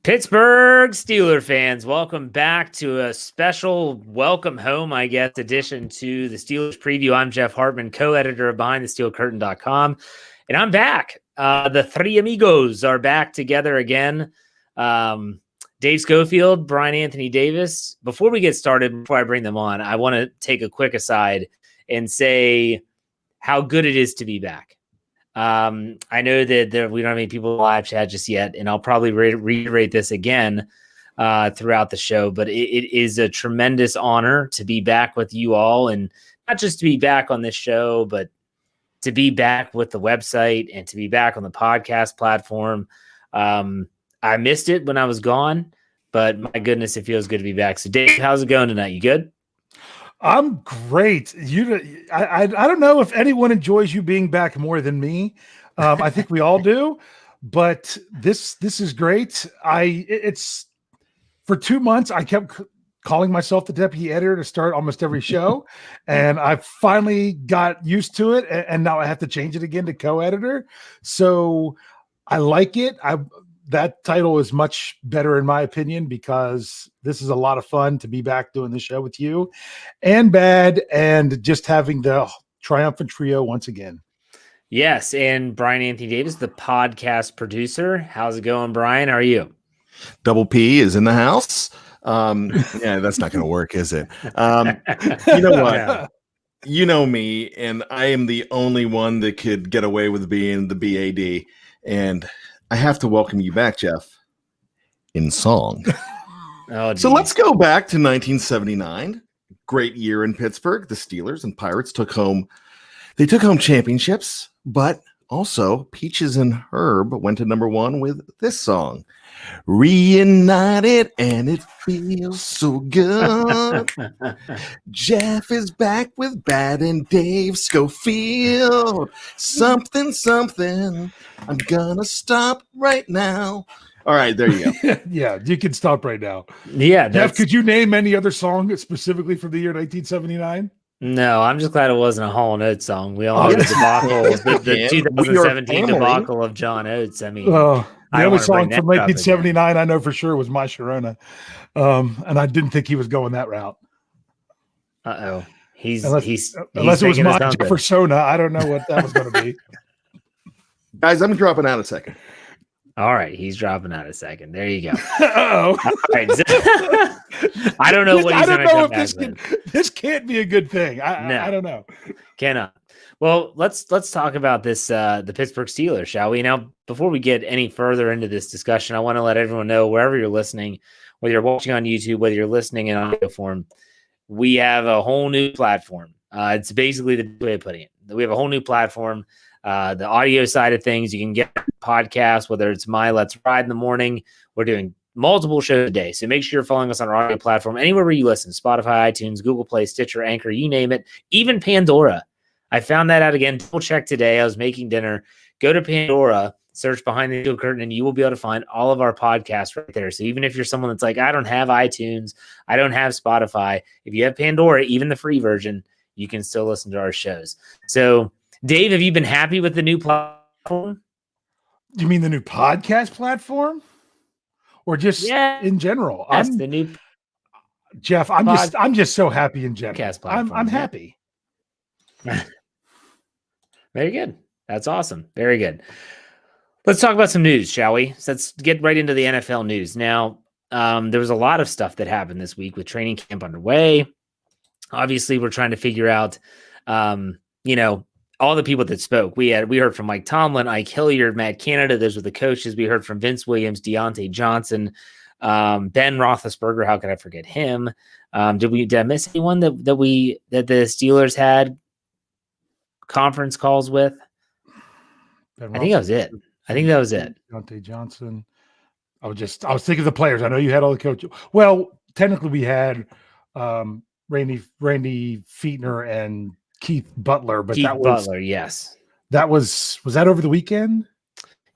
Pittsburgh Steeler fans, welcome back to a special welcome home, I guess, edition to the Steelers preview. I'm Jeff Hartman, co-editor of BehindTheSteelCurtain.com, and I'm back. The three amigos are back together again. Dave Schofield, Bryan Anthony Davis. Before we get started, before I bring them on, I want to take a quick aside and say how good it is to be back. I know that we don't have any people in the live chat just yet, and I'll probably reiterate this again throughout the show, but it is a tremendous honor to be back with you all, and not just to be back on this show, but to be back with the website and to be back on the podcast platform. I missed it when I was gone, but my goodness, it feels good to be back. So Dave, how's it going tonight? You good? I'm great. I don't know if anyone enjoys you being back more than me. I think we all do, but this is great. It's for 2 months. I kept calling myself the deputy editor to start almost every show, and I finally got used to it. And now I have to change it again to co-editor. So I like it. That title is much better in my opinion, because this is a lot of fun to be back doing the show with you and Bad, and just having the triumphant trio once again. Yes. And Bryan Anthony Davis, the podcast producer. How's it going, Bryan? How are you? Double P is in the house. Yeah, that's not going to work, is it? You know what? Yeah. You know me, and I am the only one that could get away with being the BAD. And I have to welcome you back, Jeff, in song. So let's go back to 1979. Great year in Pittsburgh. The Steelers and Pirates took home championships, but also Peaches and Herb went to number one with this song, Reunited, and it feels so good. Jeff is back with Bad and Dave Schofield. Something, I'm gonna stop right now. All right, there you go. Yeah, you can stop right now. Yeah, Jeff, could you name any other song specifically from the year 1979? No, I'm just glad it wasn't a Hall & Oates song. We all know the debacle, the 2017 debacle of John Oates. I mean, the other song from 1979 I know for sure was My Sharona, and I didn't think he was going that route. Uh-oh. He's unless it was My Persona. I don't know what that was going to be. Guys, I'm dropping out a second. All right, he's dropping out a second. There you go. Uh-oh. All right. I don't know what he's going to come back with. This can't be a good thing. I don't know. Cannot. Well, let's talk about this, the Pittsburgh Steelers, shall we? Now, before we get any further into this discussion, I want to let everyone know, wherever you're listening, whether you're watching on YouTube, whether you're listening in audio form, we have a whole new platform. It's basically the way of putting it. We have a whole new platform. The audio side of things, you can get podcasts, whether it's my Let's Ride in the morning. We're doing multiple shows a day. So make sure you're following us on our audio platform, anywhere where you listen, Spotify, iTunes, Google Play, Stitcher, Anchor, you name it, even Pandora. I found that out again. Double check today. I was making dinner. Go to Pandora, search Behind the Steel Curtain, and you will be able to find all of our podcasts right there. So even if you're someone that's like, I don't have iTunes, I don't have Spotify, if you have Pandora, even the free version, you can still listen to our shows. So Dave, have you been happy with the new platform? You mean the new podcast platform, or just in general? That's the new Jeff. I'm just so happy in general. Podcast platform. I'm happy. Very good. That's awesome. Very good. Let's talk about some news, shall we? So let's get right into the NFL news. Now, there was a lot of stuff that happened this week with training camp underway. Obviously, we're trying to figure out, all the people that spoke. We heard from Mike Tomlin, Ike Hilliard, Matt Canada. Those were the coaches. We heard from Vince Williams, Diontae Johnson, Ben Roethlisberger. How could I forget him? Did I miss anyone that the Steelers had conference calls with? I think that was it. Diontae Johnson. I was thinking of the players. I know you had all the coaches. Well, technically we had Randy Fietner and Keith Butler, but yes. Was that over the weekend?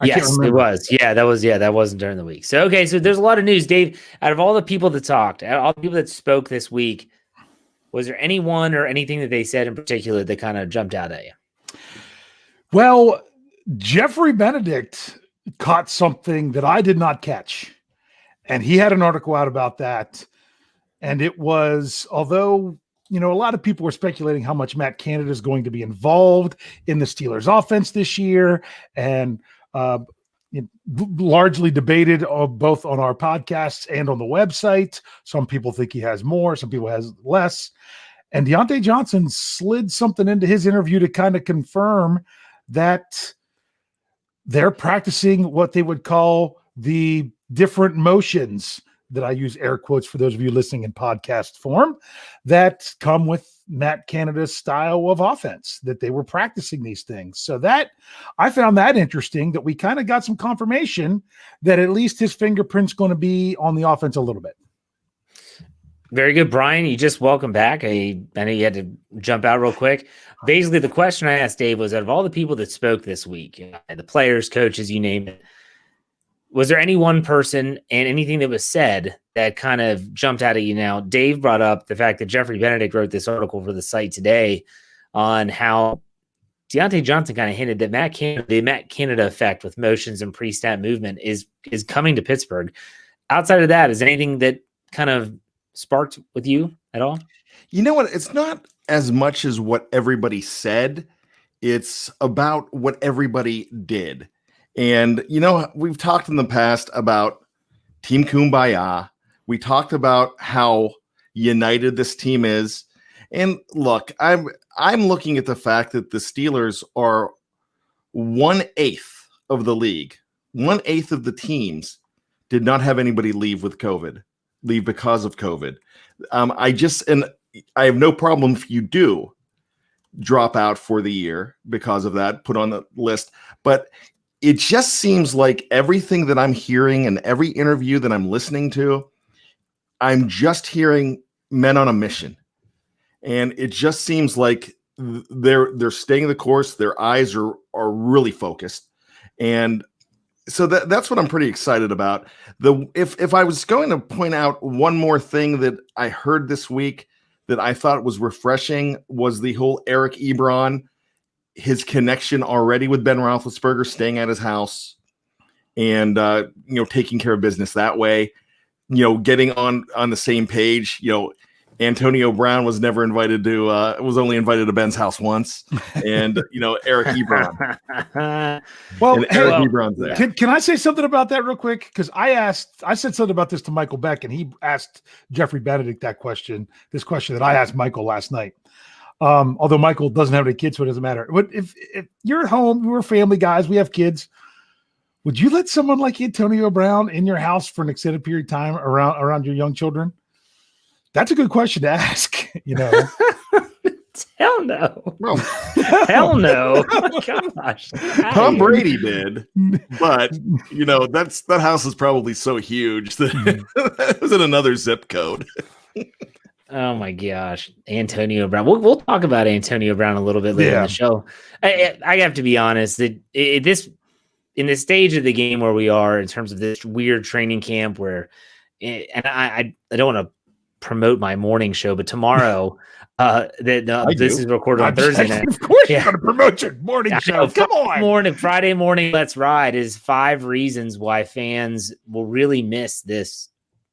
Yes, it was. That wasn't during the week. So there's a lot of news, Dave. Out of all the people that talked, all the people that spoke this week, was there anyone or anything that they said in particular that kind of jumped out at you? Well, Jeffrey Benedict caught something that I did not catch. And he had an article out about that. And it was, although, a lot of people were speculating how much Matt Canada is going to be involved in the Steelers offense this year, and largely debated both on our podcasts and on the website. Some people think he has more, some people has less. And Diontae Johnson slid something into his interview to kind of confirm that they're practicing what they would call the different motions, that I use air quotes for those of you listening in podcast form, that come with Matt Canada's style of offense, that they were practicing these things. So that I found that interesting, that we kind of got some confirmation that at least his fingerprint's going to be on the offense a little bit. Very good, Bryan. You just welcome back. I know you had to jump out real quick. Basically, the question I asked Dave was, out of all the people that spoke this week, the players, coaches, you name it, was there any one person and anything that was said that kind of jumped out at you? Now, Dave brought up the fact that Jeffrey Benedict wrote this article for the site today on how Diontae Johnson kind of hinted that the Matt Canada effect with motions and pre-snap movement is coming to Pittsburgh. Outside of that, is anything that kind of sparked with you at all? You know what? It's not as much as what everybody said. It's about what everybody did. And, we've talked in the past about Team Kumbaya. We talked about how united this team is. And look, I'm looking at the fact that the Steelers are 1/8 of the league. 1/8 of the teams did not have anybody leave because of COVID. I have no problem if you do drop out for the year because of that, put on the list. But it just seems like everything that I'm hearing and every interview that I'm listening to, I'm just hearing men on a mission. And it just seems like they're staying the course. Their eyes are really focused. And so that's what I'm pretty excited about. If I was going to point out one more thing that I heard this week that I thought was refreshing, was the whole Eric Ebron, his connection already with Ben Roethlisberger, staying at his house and taking care of business that way. Getting on the same page. Antonio Brown was never invited to was only invited to Ben's house once, and Eric Ebron. Ebron's there. Can I say something about that real quick? Because I said something about this to Michael Beck, and he asked Jeffrey Benedict this question that I asked Michael last night. Although Michael doesn't have any kids, so it doesn't matter. But if you're at home, we're family guys, we have kids. Would you let someone like Antonio Brown in your house for an extended period of time around your young children? That's a good question to ask. Hell no. Well, hell no. Oh my gosh. Tom Brady did, but that house is probably so huge that it was in another zip code. Oh my gosh, Antonio Brown. We'll talk about Antonio Brown a little bit later in the show. I have to be honest that in this stage of the game where we are in terms of this weird training camp where, and I don't want to promote my morning show, but tomorrow, this is recorded on Thursday night. Of course, you're going to promote your morning show. Come on, Friday morning. Let's ride is 5 reasons why fans will really miss this.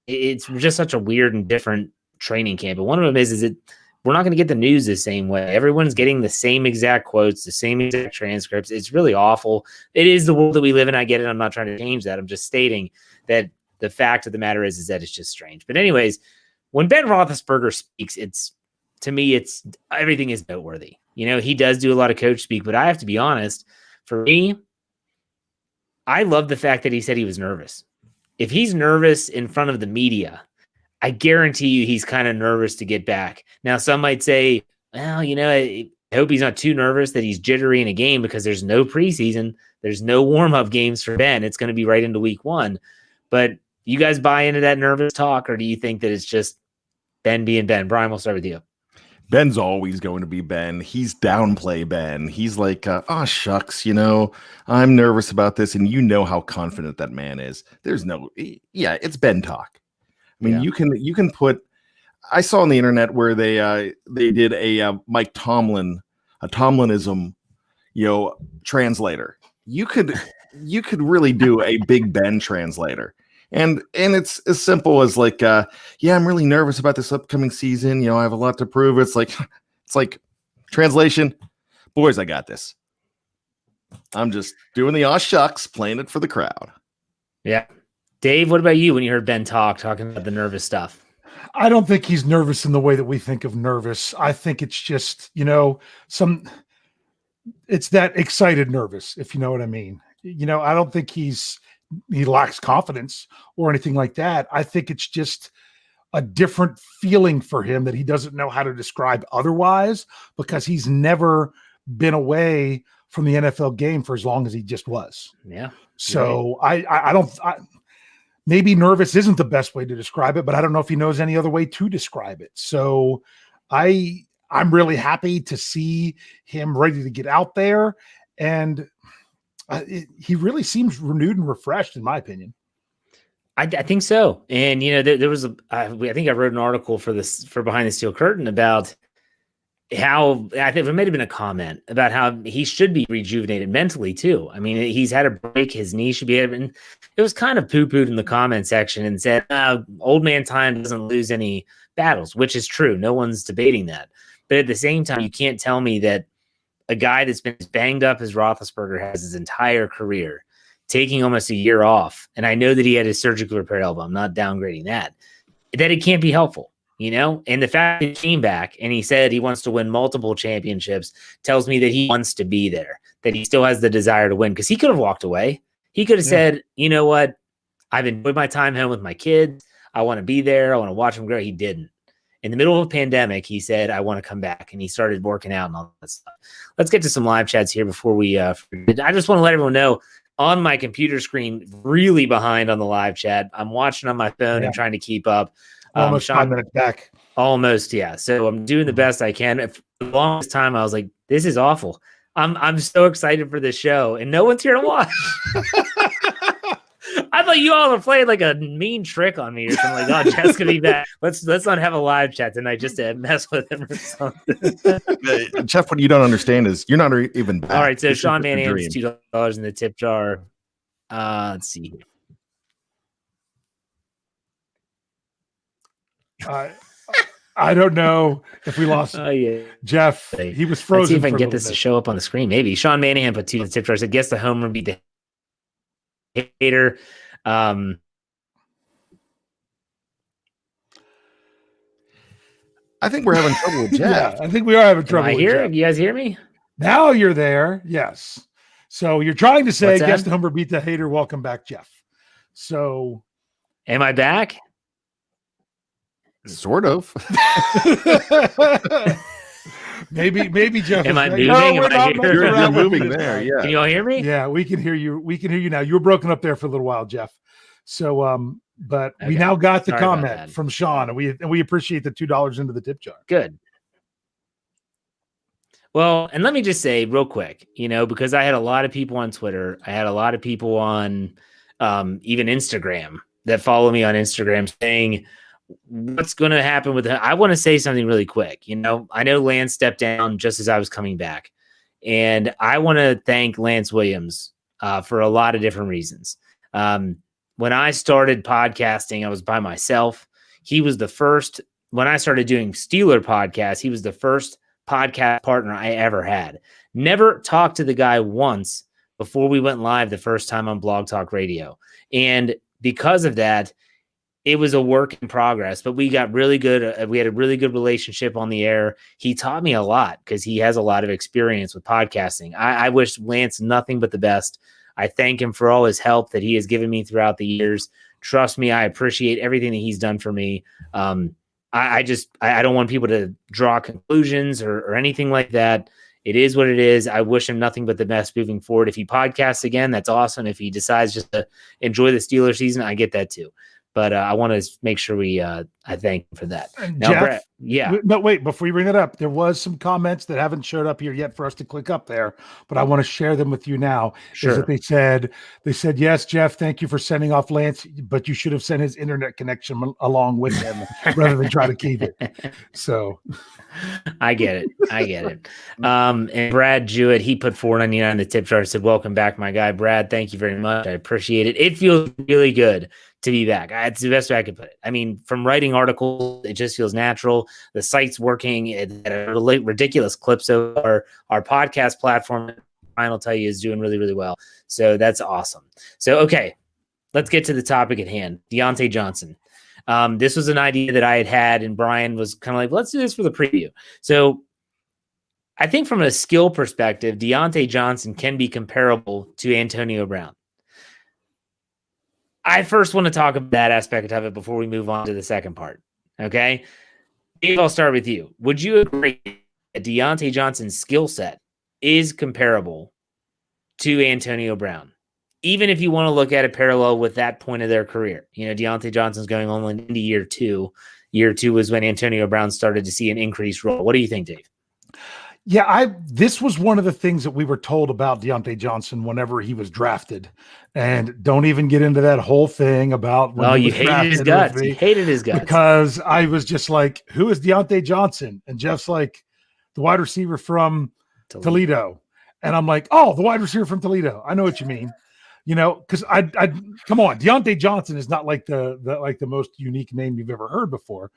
It's just such a weird and different training camp. And one of them is that we're not going to get the news the same way. Everyone's getting the same exact quotes, the same exact transcripts. It's really awful. It is the world that we live in. I get it. I'm not trying to change that. I'm just stating that the fact of the matter is that it's just strange. But anyways, when Ben Roethlisberger speaks, to me, everything is noteworthy. He does do a lot of coach speak, but I have to be honest, for me, I love the fact that he said he was nervous. If he's nervous in front of the media, I guarantee you he's kind of nervous to get back. Now, some might say, well, I hope he's not too nervous that he's jittery in a game because there's no preseason. There's no warm-up games for Ben. It's going to be right into week 1. But you guys buy into that nervous talk, or do you think that it's just Ben being Ben? Bryan, we'll start with you. Ben's always going to be Ben. He's downplay Ben. He's like, shucks, I'm nervous about this. And how confident that man is. It's Ben talk. I mean, you can put, I saw on the internet where they did a Mike Tomlin, a Tomlinism, translator. You could really do a Big Ben translator. And it's as simple as like, yeah, I'm really nervous about this upcoming season. I have a lot to prove. It's like translation, boys, I got this. I'm just doing the aw shucks, playing it for the crowd. Yeah. Dave, what about you when you heard Ben talking about the nervous stuff? I don't think he's nervous in the way that we think of nervous. I think it's just, it's that excited nervous, if you know what I mean. I don't think he lacks confidence or anything like that. I think it's just a different feeling for him that he doesn't know how to describe otherwise, because he's never been away from the NFL game for as long as he just was. Yeah. So I don't, maybe nervous isn't the best way to describe it, but I don't know if he knows any other way to describe it. So I'm really happy to see him ready to get out there. And he really seems renewed and refreshed, in my opinion. I think so. And, there was I think I wrote an article for Behind the Steel Curtain about how, I think it might have been a comment about how he should be rejuvenated mentally too. I mean, he's had a break, his knee should be able, and it was kind of poo-pooed in the comment section and said, old man time doesn't lose any battles, which is true. No one's debating that. But at the same time, you can't tell me that a guy that's been as banged up as Roethlisberger has his entire career, taking almost a year off, and I know that he had his surgically repaired elbow, I'm not downgrading that it can't be helpful. And the fact that he came back and he said he wants to win multiple championships tells me that he wants to be there, that he still has the desire to win, because he could have walked away. He could have said, you know what? I've enjoyed my time home with my kids. I want to be there. I want to watch them grow. He didn't. In the middle of a pandemic, he said, I want to come back. And he started working out and all that stuff. Let's get to some live chats here before we I just want to let everyone know, on my computer screen, really behind on the live chat. I'm watching on my phone and trying to keep up. Almost Sean, 5 minutes back. Almost, yeah. So I'm doing the best I can. For the longest time, I was like, this is awful. I'm so excited for this show, and no one's here to watch. I thought you all were playing like a mean trick on me or something. Like, oh, Jeff's gonna be back. Let's not have a live chat tonight just to mess with him or something. Jeff, what you don't understand is you're not even back. All right, so Sean Manahan's $2 in the tip jar. Let's see. I don't know if we lost Jeff. He was frozen. Let's see if I can get this to show up on the screen. Maybe Sean Manahan put 2 in the tip jar. Said, guess the homer beat the hater. I think we're having trouble with Jeff. Yeah, I think we are having trouble. Am I here? You guys hear me? Now you're there. Yes. So you're trying to say, guess the homer beat the hater. Welcome back, Jeff. So, am I back? Sort of. maybe Jeff. Am I moving? You're moving there. Yeah. Can you all hear me? Yeah, we can hear you. We can hear you now. You were broken up there for a little while, Jeff. So, but we now got the comment from Sean, and we appreciate the $2 into the tip jar. Good. Well, and let me just say real quick, because I had a lot of people on Twitter, I had a lot of people on even Instagram that follow me on Instagram saying, what's going to happen with I want to say something really quick. I know Lance stepped down just as I was coming back, and I want to thank Lance Williams for a lot of different reasons. When I started podcasting, I was by myself. He was the first, when I started doing Steeler podcasts, he was the first podcast partner I ever had. Never talked to the guy once before we went live the first time on Blog Talk Radio. And because of that, it was a work in progress, but we got really good. We had a really good relationship on the air. He taught me a lot because he has a lot of experience with podcasting. I wish Lance nothing but the best. I thank him for all his help that he has given me throughout the years. Trust me, I appreciate everything that he's done for me. I don't want people to draw conclusions or anything like that. It is what it is. I wish him nothing but the best moving forward. If he podcasts again, that's awesome. If he decides just to enjoy the Steelers season, I get that too. But I want to make sure we I thank him for that. And Now, Jeff, Brett, yeah. no, wait, before you bring it up, there was some comments that haven't showed up here yet for us to click up there, but I want to share them with you now. Sure. Is that they said, yes, Jeff, thank you for sending off Lance, but you should have sent his internet connection along with him rather than try to keep it. So I get it. And Brad Jewett, he put $4.99 in the tip jar, said, welcome back, my guy. Brad, thank you very much. I appreciate it. It feels really good to be back. It's the best way I could put it. I mean, from writing articles, it just feels natural. The site's working at a ridiculous clip. So our podcast platform, Bryan will tell you, is doing really, really well. So that's awesome. So, okay, let's get to the topic at hand. Diontae Johnson. This was an idea that I had, and Bryan was kind of like, let's do this for the preview. So I think from a skill perspective, Diontae Johnson can be comparable to Antonio Brown. I first want to talk about that aspect of it before we move on to the second part. Okay. Dave, I'll start with you. Would you agree that Diontae Johnson's skill set is comparable to Antonio Brown? Even if you want to look at it parallel with that point of their career. You know, Diontae Johnson's going on into year two. Year two was when Antonio Brown started to see an increased role. What do you think, Dave? Yeah, this was one of the things that we were told about Diontae Johnson whenever he was drafted. And don't even get into that whole thing about when you hated his guts. You hated his guts. Because I was just like, who is Diontae Johnson? And Jeff's like, the wide receiver from Toledo. And I'm like, oh, the wide receiver from Toledo. I know what you mean. You know, because I come on, Diontae Johnson is not like the most unique name you've ever heard before.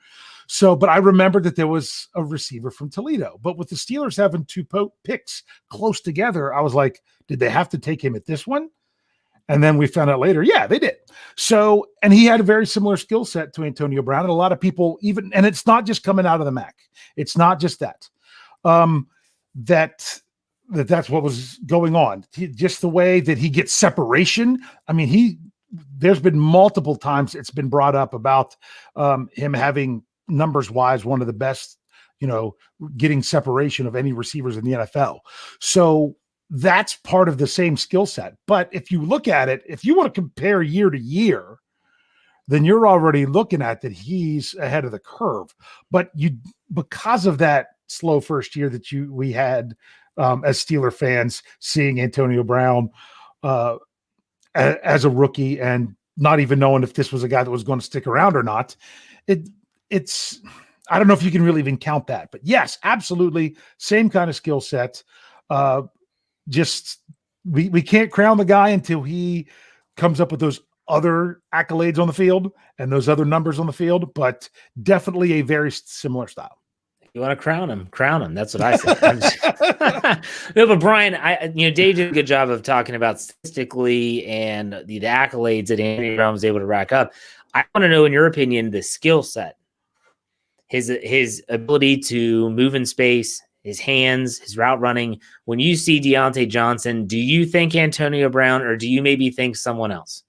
So, but I remembered that there was a receiver from Toledo. But with the Steelers having two picks close together, I was like, did they have to take him at this one? And then we found out later, yeah, they did. So, and he had a very similar skill set to Antonio Brown. And a lot of people and it's not just coming out of the MAC. It's not just that. That's what was going on. Just the way that he gets separation. I mean, there's been multiple times it's been brought up about him having numbers wise one of the best, getting separation of any receivers in the NFL. So that's part of the same skill set. But if you look at it, if you want to compare year to year, then you're already looking at that he's ahead of the curve. But because of that slow first year that we had as Steeler fans, seeing Antonio Brown as a rookie and not even knowing if this was a guy that was going to stick around or not, it's I don't know if you can really even count that. But yes, absolutely, same kind of skill set. Just we can't crown the guy until he comes up with those other accolades on the field and those other numbers on the field, but definitely a very similar style. You want to crown him? Crown him. That's what I said. No, but Bryan, Dave did a good job of talking about statistically and the accolades that Antonio Brown was able to rack up. I want to know, in your opinion, the skill set, his ability to move in space, his hands, his route running. When you see Diontae Johnson, do you think Antonio Brown, or do you maybe think someone else?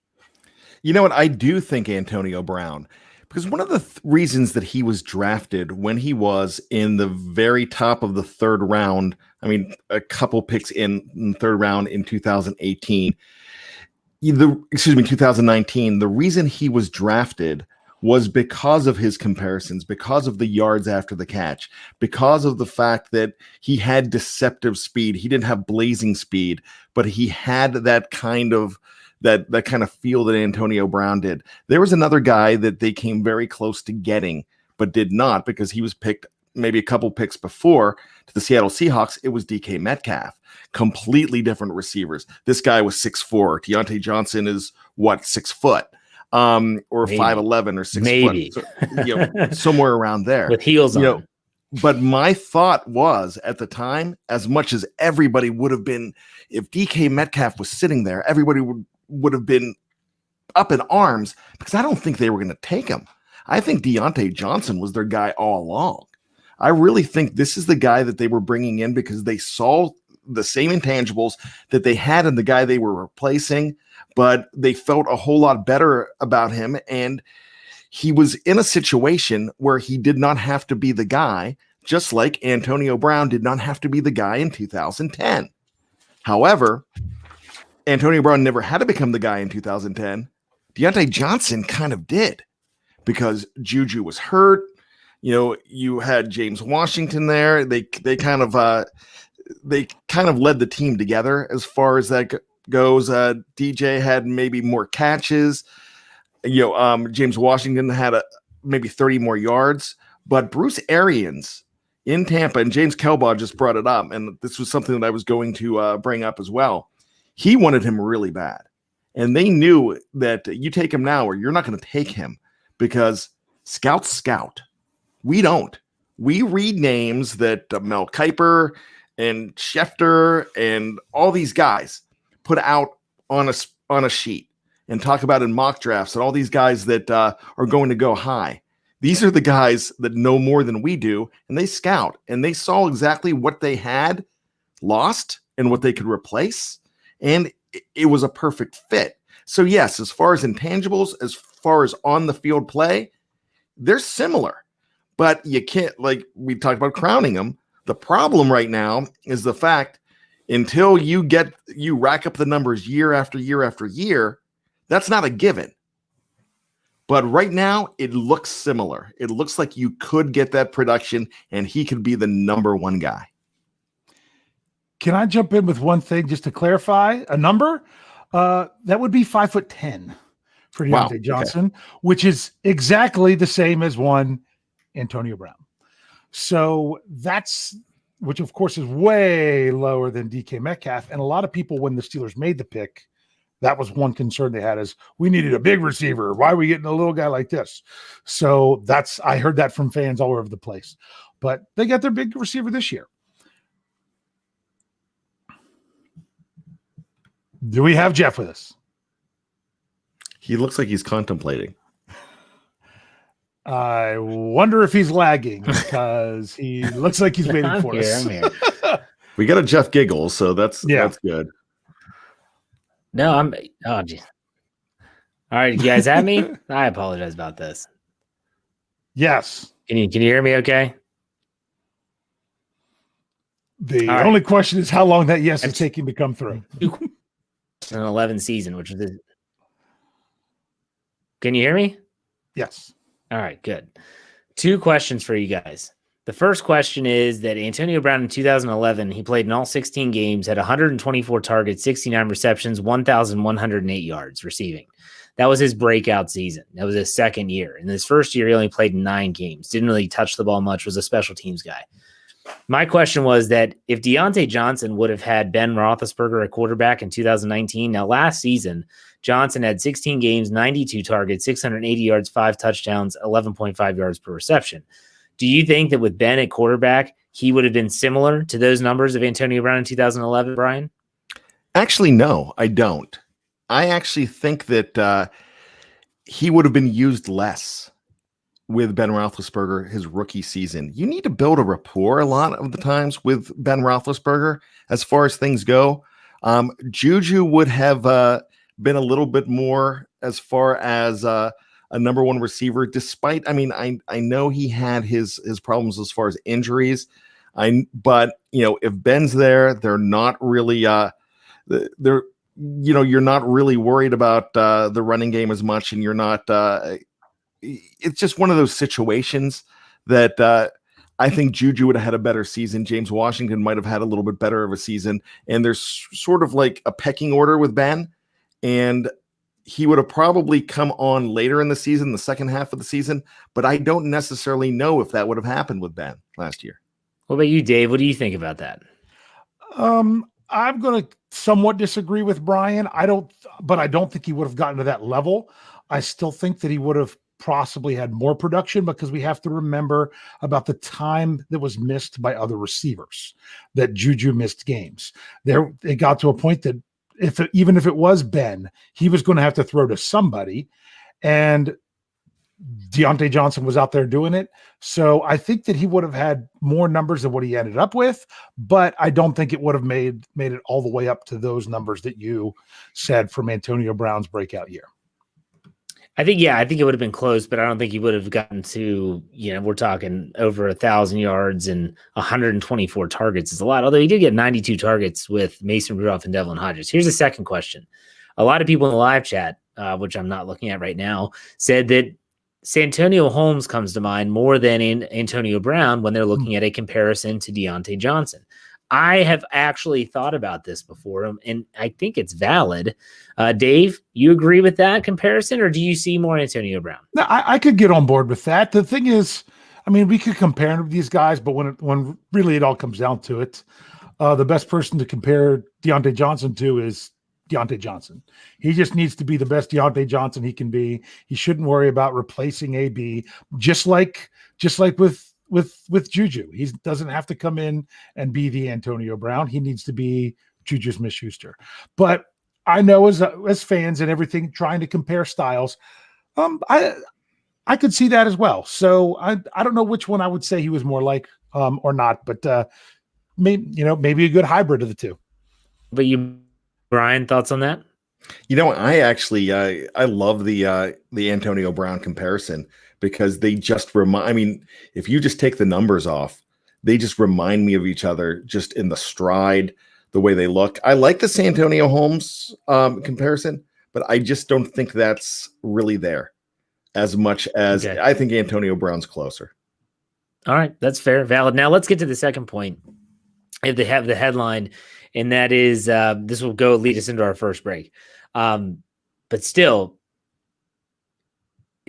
You know what? I do think Antonio Brown. Because one of the reasons that he was drafted when he was in the very top of the third round, I mean, a couple picks in the third round in 2018, 2019, the reason he was drafted was because of his comparisons, because of the yards after the catch, because of the fact that he had deceptive speed. He didn't have blazing speed, but he had that kind of feel that Antonio Brown did. There was another guy that they came very close to getting, but did not, because he was picked maybe a couple picks before to the Seattle Seahawks. It was DK Metcalf. Completely different receivers. This guy was 6'4". Diontae Johnson is 6 foot, or maybe 5'11" or 6 maybe. foot. So, somewhere around there with heels on. But my thought was, at the time, as much as everybody would have been, if DK Metcalf was sitting there, everybody would have been up in arms, because I don't think they were going to take him. I think Diontae Johnson was their guy all along. I really think this is the guy that they were bringing in because they saw the same intangibles that they had in the guy they were replacing, but they felt a whole lot better about him. And he was in a situation where he did not have to be the guy, just like Antonio Brown did not have to be the guy in 2010. However, Antonio Brown never had to become the guy in 2010. Diontae Johnson kind of did, because Juju was hurt. You know, you had James Washington there. They kind of led the team together as far as that goes. DJ had maybe more catches. You know, James Washington had maybe 30 more yards, but Bruce Arians in Tampa, and James Kelbaugh just brought it up, and this was something that I was going to bring up as well. He wanted him really bad, and they knew that you take him now or you're not going to take him, because scouts scout. We don't. We read names that Mel Kiper and Schefter and all these guys put out on a sheet and talk about in mock drafts, and all these guys that are going to go high. These are the guys that know more than we do, and they scout, and they saw exactly what they had lost and what they could replace, and it was a perfect fit. So yes, as far as intangibles, as far as on the field play, they're similar, but you can't, like we talked about crowning them. The problem right now is the fact until you rack up the numbers year after year after year, that's not a given. But right now, it looks similar. It looks like you could get that production, and he could be the number one guy. Can I jump in with one thing just to clarify a number? That would be 5'10" for Diontae Johnson, which is exactly the same as one Antonio Brown. So which of course is way lower than DK Metcalf. And a lot of people, when the Steelers made the pick, that was one concern they had, is we needed a big receiver. Why are we getting a little guy like this? So I heard that from fans all over the place, but they got their big receiver this year. Do we have Jeff with us? He looks like he's contemplating. I wonder if he's lagging, because he looks like he's waiting for us. I'm here. We got a Jeff giggle, so that's good. No, oh, geez. All right, you guys have me? I apologize about this. Yes. Can you hear me okay? The only question is how long that yes is taking to come through. An 11 season, which is Can you hear me? Yes. All right, good. 2 questions for you guys. The first question is that Antonio Brown in 2011, he played in all 16 games, had 124 targets, 69 receptions, 1,108 yards receiving. That was his breakout season. That was his second year. In his first year, he only played in 9 games. Didn't really touch the ball much, was a special teams guy. My question was that if Diontae Johnson would have had Ben Roethlisberger at quarterback in 2019, now last season, Johnson had 16 games, 92 targets, 680 yards, 5 touchdowns, 11.5 yards per reception. Do you think that with Ben at quarterback, he would have been similar to those numbers of Antonio Brown in 2011, Bryan? Actually, no, I don't. I actually think that he would have been used less with Ben Roethlisberger his rookie season. You need to build a rapport a lot of the times with Ben Roethlisberger as far as things go. Juju would have been a little bit more as far as a number one receiver, despite, I know he had his problems as far as injuries. But if Ben's there, they're not really, you're not really worried about the running game as much, and you're not, it's just one of those situations that I think Juju would have had a better season. James Washington might have had a little bit better of a season, and there's sort of like a pecking order with Ben, and he would have probably come on later in the season, the second half of the season, but I don't necessarily know if that would have happened with Ben last year. What about you, Dave? What do you think about that? I'm going to somewhat disagree with Bryan. I don't think he would have gotten to that level. I still think that he would have possibly had more production, because we have to remember about the time that was missed by other receivers, that Juju missed games. It got to a point that even if it was Ben, he was going to have to throw to somebody, and Diontae Johnson was out there doing it. So I think that he would have had more numbers than what he ended up with, but I don't think it would have made it all the way up to those numbers that you said from Antonio Brown's breakout year. I think it would have been close, but I don't think he would have gotten to, we're talking over 1,000 yards and 124 targets is a lot. Although he did get 92 targets with Mason Rudolph and Devlin Hodges. Here's the second question. A lot of people in the live chat, which I'm not looking at right now, said that Santonio Holmes comes to mind more than Antonio Brown when they're looking at a comparison to Diontae Johnson. I have actually thought about this before, and I think it's valid. Dave, you agree with that comparison, or do you see more Antonio Brown? No, I could get on board with that. The thing is, I mean, we could compare these guys, but when really it all comes down to it, the best person to compare Diontae Johnson to is Diontae Johnson. He just needs to be the best Diontae Johnson he can be. He shouldn't worry about replacing AB, just like with Juju. He doesn't have to come in and be the Antonio Brown. He needs to be Juju Smith-Schuster. But I know as fans and everything, trying to compare styles, I could see that as well. So I don't know which one I would say he was more like or not, but maybe a good hybrid of the two. But you, Bryan, thoughts on that? I actually I love the Antonio Brown comparison, because they just remind. I mean, if you just take the numbers off, they just remind me of each other, just in the stride, the way they look. I like the Santonio Holmes comparison, but I just don't think that's really there as much as I think Antonio Brown's closer. All right, that's fair, valid. Now let's get to the second point. If they have the headline, and that is this will lead us into our first break. But still,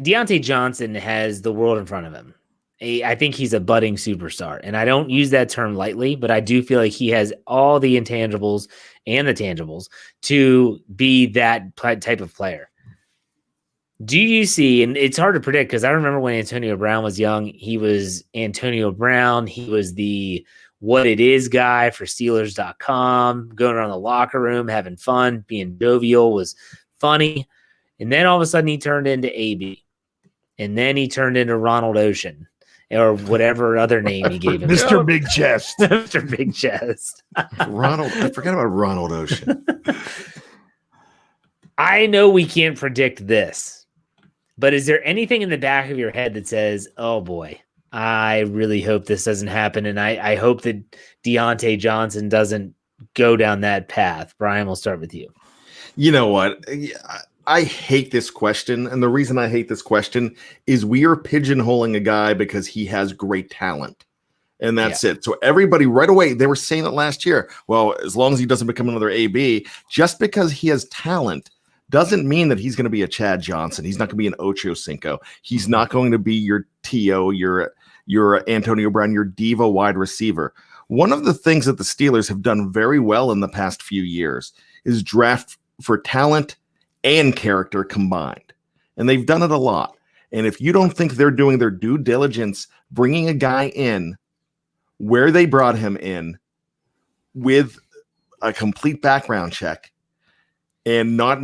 Diontae Johnson has the world in front of him. I think he's a budding superstar, and I don't use that term lightly, but I do feel like he has all the intangibles and the tangibles to be that type of player. Do you see, and it's hard to predict because I remember when Antonio Brown was young, he was Antonio Brown. He was the what it is guy for Steelers.com, going around the locker room, having fun, being jovial, was funny. And then all of a sudden he turned into AB. And then he turned into Ronald Ocean, or whatever other name he gave him. Mr. Big Chest. Mr. Big Chest. Ronald, I forgot about Ronald Ocean. I know we can't predict this, but is there anything in the back of your head that says, oh boy, I really hope this doesn't happen, and I hope that Diontae Johnson doesn't go down that path? Bryan, we'll start with you. You know what? I hate this question, and the reason I hate this question is we are pigeonholing a guy because he has great talent, and that's it. So everybody right away, they were saying it last year. Well, as long as he doesn't become another AB, just because he has talent doesn't mean that he's going to be a Chad Johnson. He's not going to be an Ocho Cinco. He's not going to be your T.O., your Antonio Brown, your diva wide receiver. One of the things that the Steelers have done very well in the past few years is draft for talent and character combined. And they've done it a lot. And if you don't think they're doing their due diligence, bringing a guy in where they brought him in with a complete background check, and not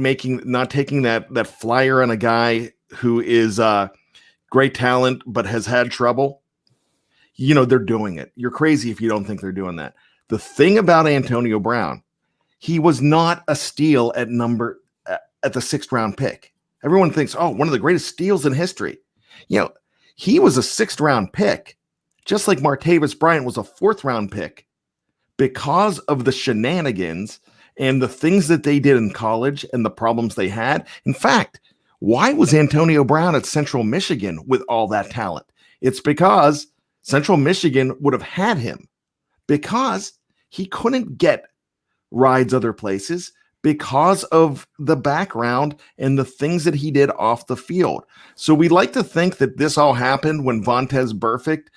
taking that flyer on a guy who is great talent but has had trouble, they're doing it. You're crazy if you don't think they're doing that. The thing about Antonio Brown, he was not a steal at the 6th round pick. Everyone thinks, one of the greatest steals in history. He was a 6th round pick, just like Martavis Bryant was a 4th round pick, because of the shenanigans and the things that they did in college and the problems they had. In fact, why was Antonio Brown at Central Michigan with all that talent? It's because Central Michigan would have had him, because he couldn't get rides other places because of the background and the things that he did off the field. So we like to think that this all happened when Vontaze Burfict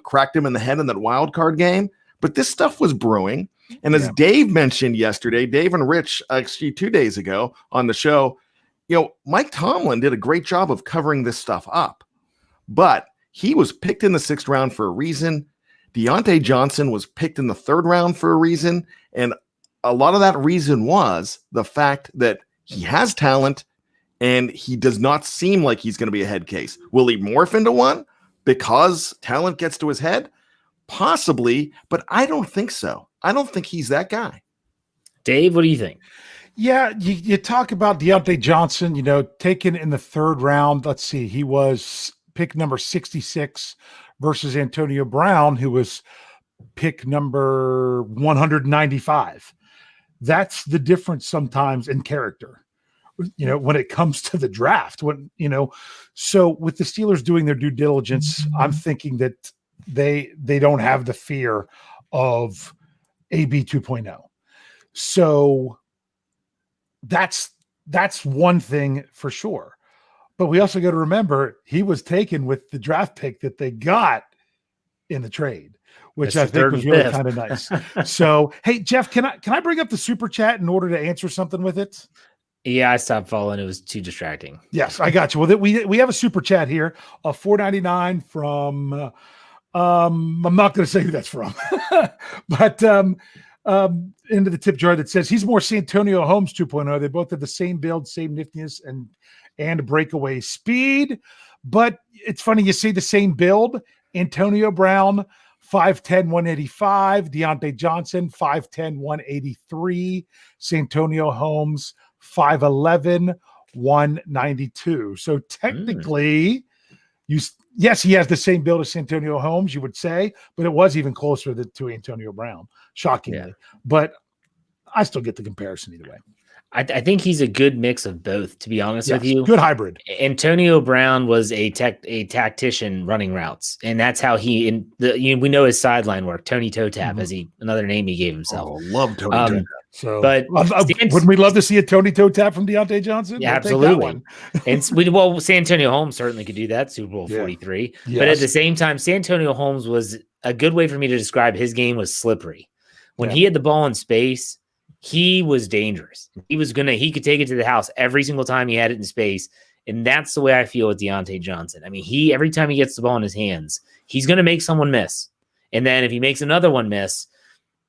cracked him in the head in that wild card game, but this stuff was brewing. And as Dave mentioned yesterday, Dave and Rich, actually 2 days ago on the show, Mike Tomlin did a great job of covering this stuff up. But he was picked in the 6th round for a reason. Diontae Johnson was picked in the 3rd round for a reason. And a lot of that reason was the fact that he has talent and he does not seem like he's going to be a head case. Will he morph into one because talent gets to his head? Possibly, but I don't think so. I don't think he's that guy. Dave, what do you think? Yeah, you talk about Diontae Johnson, taken in the 3rd round. Let's see, he was pick number 66 versus Antonio Brown, who was pick number 195. That's the difference sometimes in character. when it comes to the draft. So with the Steelers doing their due diligence, I'm thinking that they don't have the fear of AB 2.0. So that's one thing for sure. But we also got to remember he was taken with the draft pick that they got in the trade, which I think was really kind of nice. So, hey, Jeff, can I bring up the super chat in order to answer something with it? Yeah, I stopped following. It was too distracting. Yes, I got you. Well, we have a super chat here, $4.99 from. I'm not going to say who that's from, but into the tip jar that says he's more Santonio Holmes 2.0. They both have the same build, same niftiness, and breakaway speed. But it's funny you see the same build. Antonio Brown, 5'10", 185. Diontae Johnson, 5'10", 183. Santonio Holmes, 5'11", 192. So technically, yes, he has the same build as Santonio Holmes, you would say, but it was even closer to Antonio Brown, shockingly. Yeah. But I still get the comparison either way. I think he's a good mix of both, to be honest with you. Good hybrid. Antonio Brown was a tactician running routes, and that's how we know his sideline work. Tony Toe Tap, as another name he gave himself. Oh, love Tony Toe Tap. So, but wouldn't we love to see a Tony Toe Tap from Diontae Johnson? Yeah, absolutely. And Santonio Holmes certainly could do that, Super Bowl 43. Yes. But at the same time, Santonio Holmes was a good way for me to describe his game was slippery. When he had the ball in space, he was dangerous. He could take it to the house every single time he had it in space. And that's the way I feel with Diontae Johnson. I mean, every time he gets the ball in his hands, he's going to make someone miss. And then if he makes another one miss,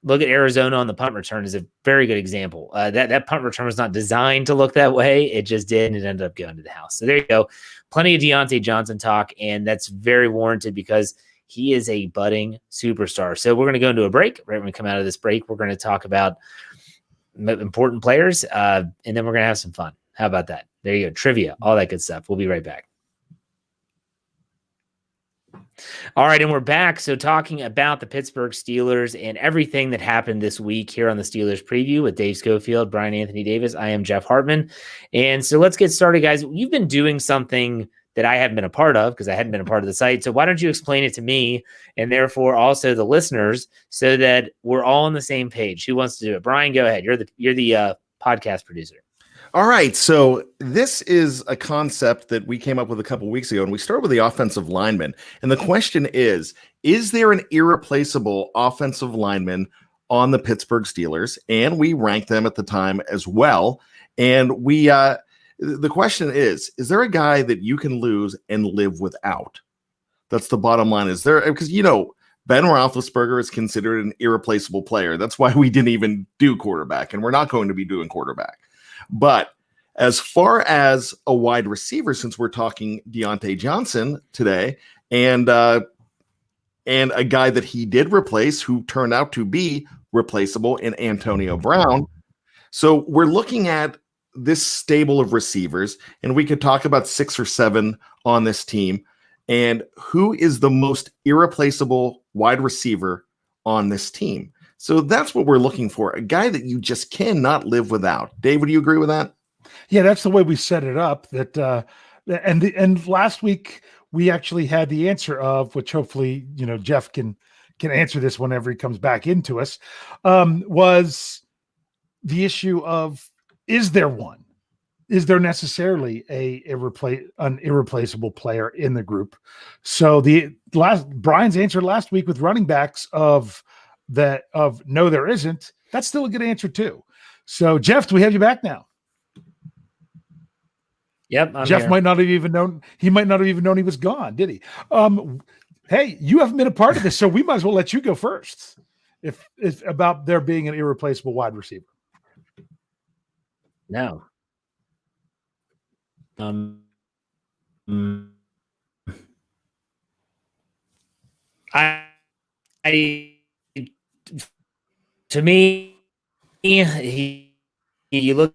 look at Arizona on the punt return is a very good example. That punt return was not designed to look that way. It just did, and it ended up going to the house. So there you go. Plenty of Diontae Johnson talk, and that's very warranted because he is a budding superstar. So we're going to go into a break. Right when we come out of this break, we're going to talk about important players, and then we're going to have some fun. How about that? There you go. Trivia, all that good stuff. We'll be right back. All right, and we're back. So talking about the Pittsburgh Steelers and everything that happened this week here on the Steelers Preview with Dave Schofield, Bryan Anthony Davis. I am Jeff Hartman. And so let's get started, guys. You've been doing something that I haven't been a part of because I hadn't been a part of the site. So why don't you explain it to me and therefore also the listeners so that we're all on the same page? Who wants to do it? Bryan, go ahead. You're the podcast producer. All right. So this is a concept that we came up with a couple weeks ago, and we started with the offensive lineman. And the question is there an irreplaceable offensive lineman on the Pittsburgh Steelers? And we ranked them at the time as well. And the question is there a guy that you can lose and live without? That's the bottom line. Is there, because, Ben Roethlisberger is considered an irreplaceable player. That's why we didn't even do quarterback, and we're not going to be doing quarterback. But as far as a wide receiver, since we're talking Diontae Johnson today, and a guy that he did replace who turned out to be replaceable in Antonio Brown. So we're looking at this stable of receivers, and we could talk about 6 or 7 on this team. And who is the most irreplaceable wide receiver on this team? So that's what we're looking for, a guy that you just cannot live without. Dave, would you agree with that? Yeah, that's the way we set it up. And last week we actually had the answer of, which hopefully Jeff can answer this whenever he comes back into us, was the issue of, is there one? Is there necessarily an irreplaceable player in the group? So Bryan's answer last week with running backs of no, there isn't. That's still a good answer too. So Jeff, do we have you back now? Yep. Jeff here. might not have even known. He might not have even known he was gone, did he? Hey, you haven't been a part of this, so we might as well let you go first. If about there being an irreplaceable wide receiver. No. To me, you look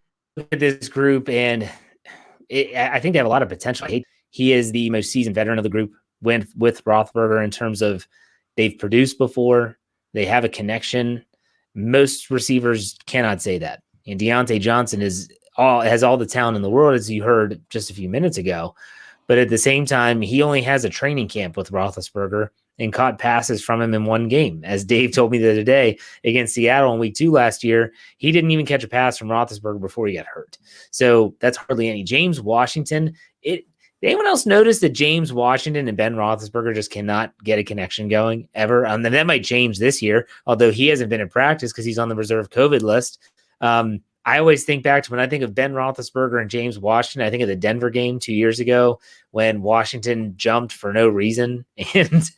at this group, and I think they have a lot of potential. He is the most seasoned veteran of the group with Roethlisberger in terms of they've produced before, they have a connection. Most receivers cannot say that. And Diontae Johnson is has all the talent in the world, as you heard just a few minutes ago. But at the same time, he only has a training camp with Roethlisberger and caught passes from him in one game. As Dave told me the other day against Seattle in week 2 last year, he didn't even catch a pass from Roethlisberger before he got hurt. So that's hardly any. James Washington, did anyone else notice that James Washington and Ben Roethlisberger just cannot get a connection going ever? And that might change this year, although he hasn't been in practice because he's on the reserve COVID list. I always think back to when I think of Ben Roethlisberger and James Washington, I think of the Denver game 2 years ago when Washington jumped for no reason and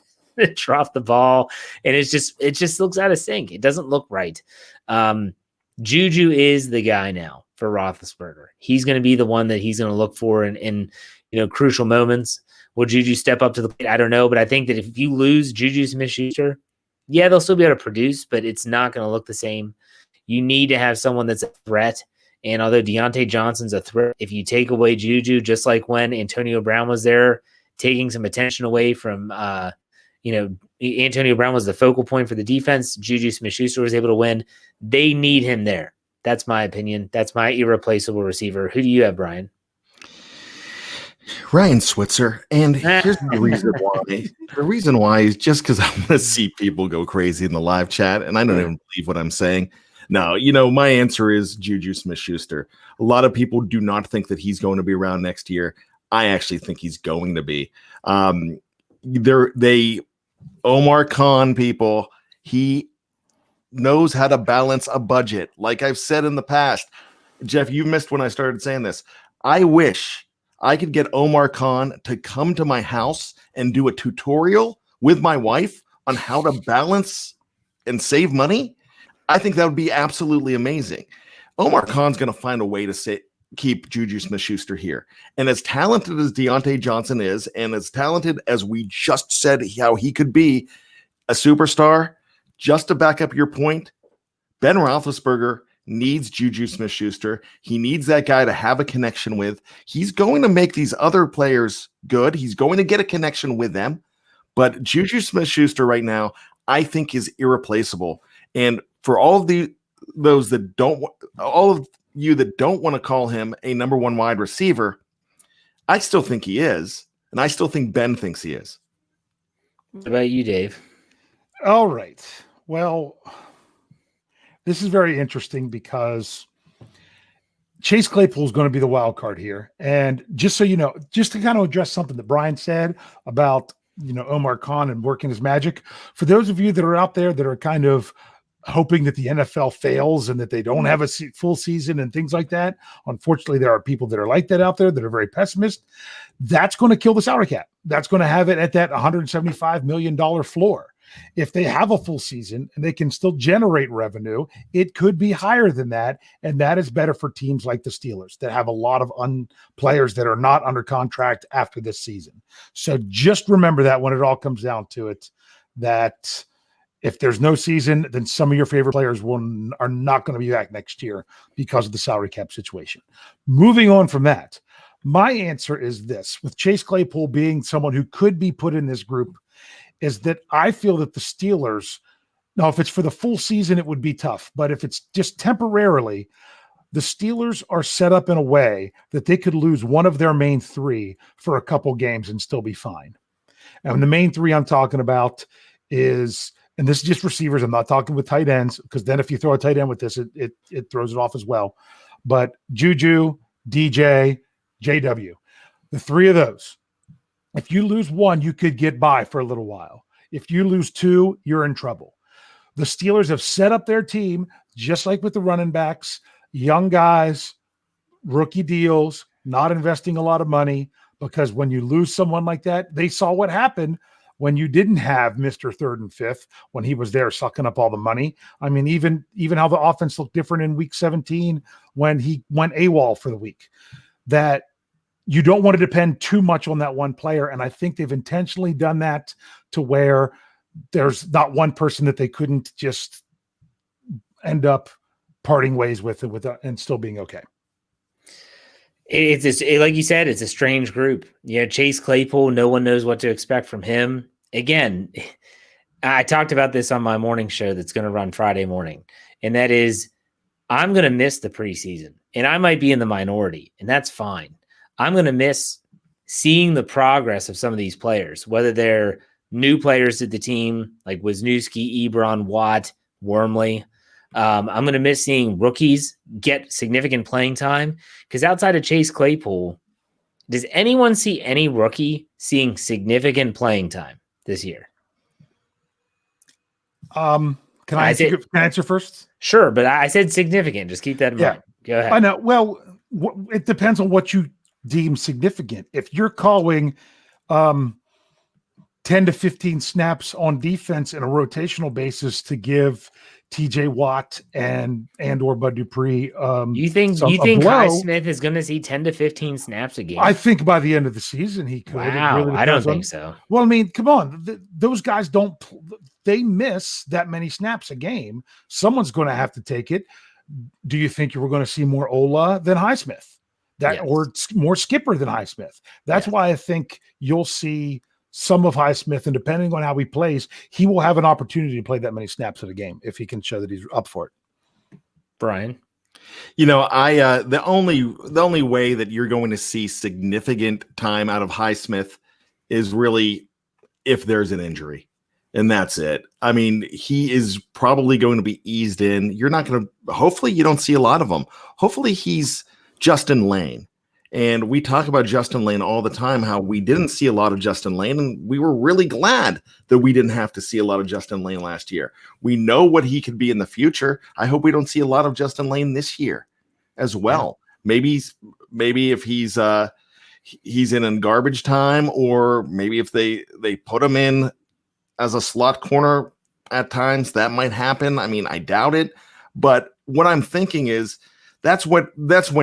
dropped the ball. And it just looks out of sync. It doesn't look right. Juju is the guy now for Roethlisberger. He's going to be the one that he's going to look for in crucial moments. Will Juju step up to the plate? I don't know, but I think that if you lose Juju Smith-Schuster, yeah, they'll still be able to produce, but it's not going to look the same. You need to have someone that's a threat. And although Diontae Johnson's a threat, if you take away Juju, just like when Antonio Brown was there, taking some attention away from, Antonio Brown was the focal point for the defense. Juju Smith-Schuster was able to win. They need him there. That's my opinion. That's my irreplaceable receiver. Who do you have, Bryan? Ryan Switzer. And here's the reason why. The reason why is just because I want to see people go crazy in the live chat, and I don't even believe what I'm saying. No, my answer is Juju Smith-Schuster. A lot of people do not think that he's going to be around next year. I actually think he's going to be. Omar Khan people, he knows how to balance a budget. Like I've said in the past, Jeff, you missed when I started saying this. I wish I could get Omar Khan to come to my house and do a tutorial with my wife on how to balance and save money. I think that would be absolutely amazing. Omar Khan's going to find a way to keep Juju Smith-Schuster here. And as talented as Diontae Johnson is, and as talented as we just said how he could be a superstar, just to back up your point, Ben Roethlisberger needs Juju Smith-Schuster. He needs that guy to have a connection with. He's going to make these other players good. He's going to get a connection with them. But Juju Smith-Schuster right now, I think, is irreplaceable. And for all of those that don't, all of you that don't want to call him a number one wide receiver, I still think he is, and I still think Ben thinks he is. What about you, Dave? All right. Well, this is very interesting because Chase Claypool is going to be the wild card here. And just so you know, just to kind of address something that Bryan said about, Omar Khan and working his magic, for those of you that are out there that are kind of hoping that the NFL fails and that they don't have a full season and things like that. Unfortunately, there are people that are like that out there that are very pessimist. That's going to kill the salary cap. That's going to have it at that $175 million floor. If they have a full season and they can still generate revenue, it could be higher than that. And that is better for teams like the Steelers that have a lot of players that are not under contract after this season. So just remember that when it all comes down to it, that if there's no season, then some of your favorite players are not going to be back next year because of the salary cap situation. Moving on from that, my answer is this. With Chase Claypool being someone who could be put in this group, is that I feel that the Steelers, now if it's for the full season, it would be tough. But if it's just temporarily, the Steelers are set up in a way that they could lose one of their main three for a couple games and still be fine. And the main three I'm talking about is, and this is just receivers. I'm not talking with tight ends, because then if you throw a tight end with this, it throws it off as well. But Juju, DJ, JW, the three of those. If you lose one, you could get by for a little while. If you lose two, you're in trouble. The Steelers have set up their team, just like with the running backs, young guys, rookie deals, not investing a lot of money, because when you lose someone like that, they saw what happened when you didn't have Mr. Third and Fifth, when he was there sucking up all the money. I mean, even how the offense looked different in week 17 when he went AWOL for the week. That you don't want to depend too much on that one player. And I think they've intentionally done that to where there's not one person that they couldn't just end up parting ways with and still being okay. Like you said, it's a strange group. Chase Claypool, no one knows what to expect from him. Again, I talked about this on my morning show that's going to run Friday morning, and that is I'm going to miss the preseason and I might be in the minority, and that's fine. I'm going to miss seeing the progress of some of these players, whether they're new players to the team like Wisniewski, Ebron, Watt, Wormley. I'm going to miss seeing rookies get significant playing time, because outside of Chase Claypool, does anyone see any rookie seeing significant playing time this year? Can I answer first? Sure, but I said significant. Just keep that in mind. Go ahead. I know. Well, it depends on what you deem significant. If you're calling 10 to 15 snaps on defense in a rotational basis to give TJ Watt and or Bud Dupree, you think Highsmith is going to see 10 to 15 snaps a game? I think by the end of the season he could. Wow, really I don't think so. Well, I mean, come on, those guys don't. They miss that many snaps a game. Someone's going to have to take it. Do you think you were going to see more Ola than Highsmith? Or more Skipper than Highsmith? That's why I think you'll see some of Highsmith, and depending on how he plays, he will have an opportunity to play that many snaps at a game if he can show that he's up for it. Bryan, the only way that you're going to see significant time out of Highsmith is really if there's an injury. And that's it. I mean, he is probably going to be eased in. You're not going to, hopefully you don't see a lot of them. Hopefully he's Justin Lane. And we talk about Justin Lane all the time, how we didn't see a lot of Justin Lane. And we were really glad that we didn't have to see a lot of Justin Lane last year. We know what he could be in the future. I hope we don't see a lot of Justin Lane this year as well. Maybe if he's in garbage time, or maybe if they put him in as a slot corner at times, that might happen. I mean, I doubt it, but what I'm thinking is that's when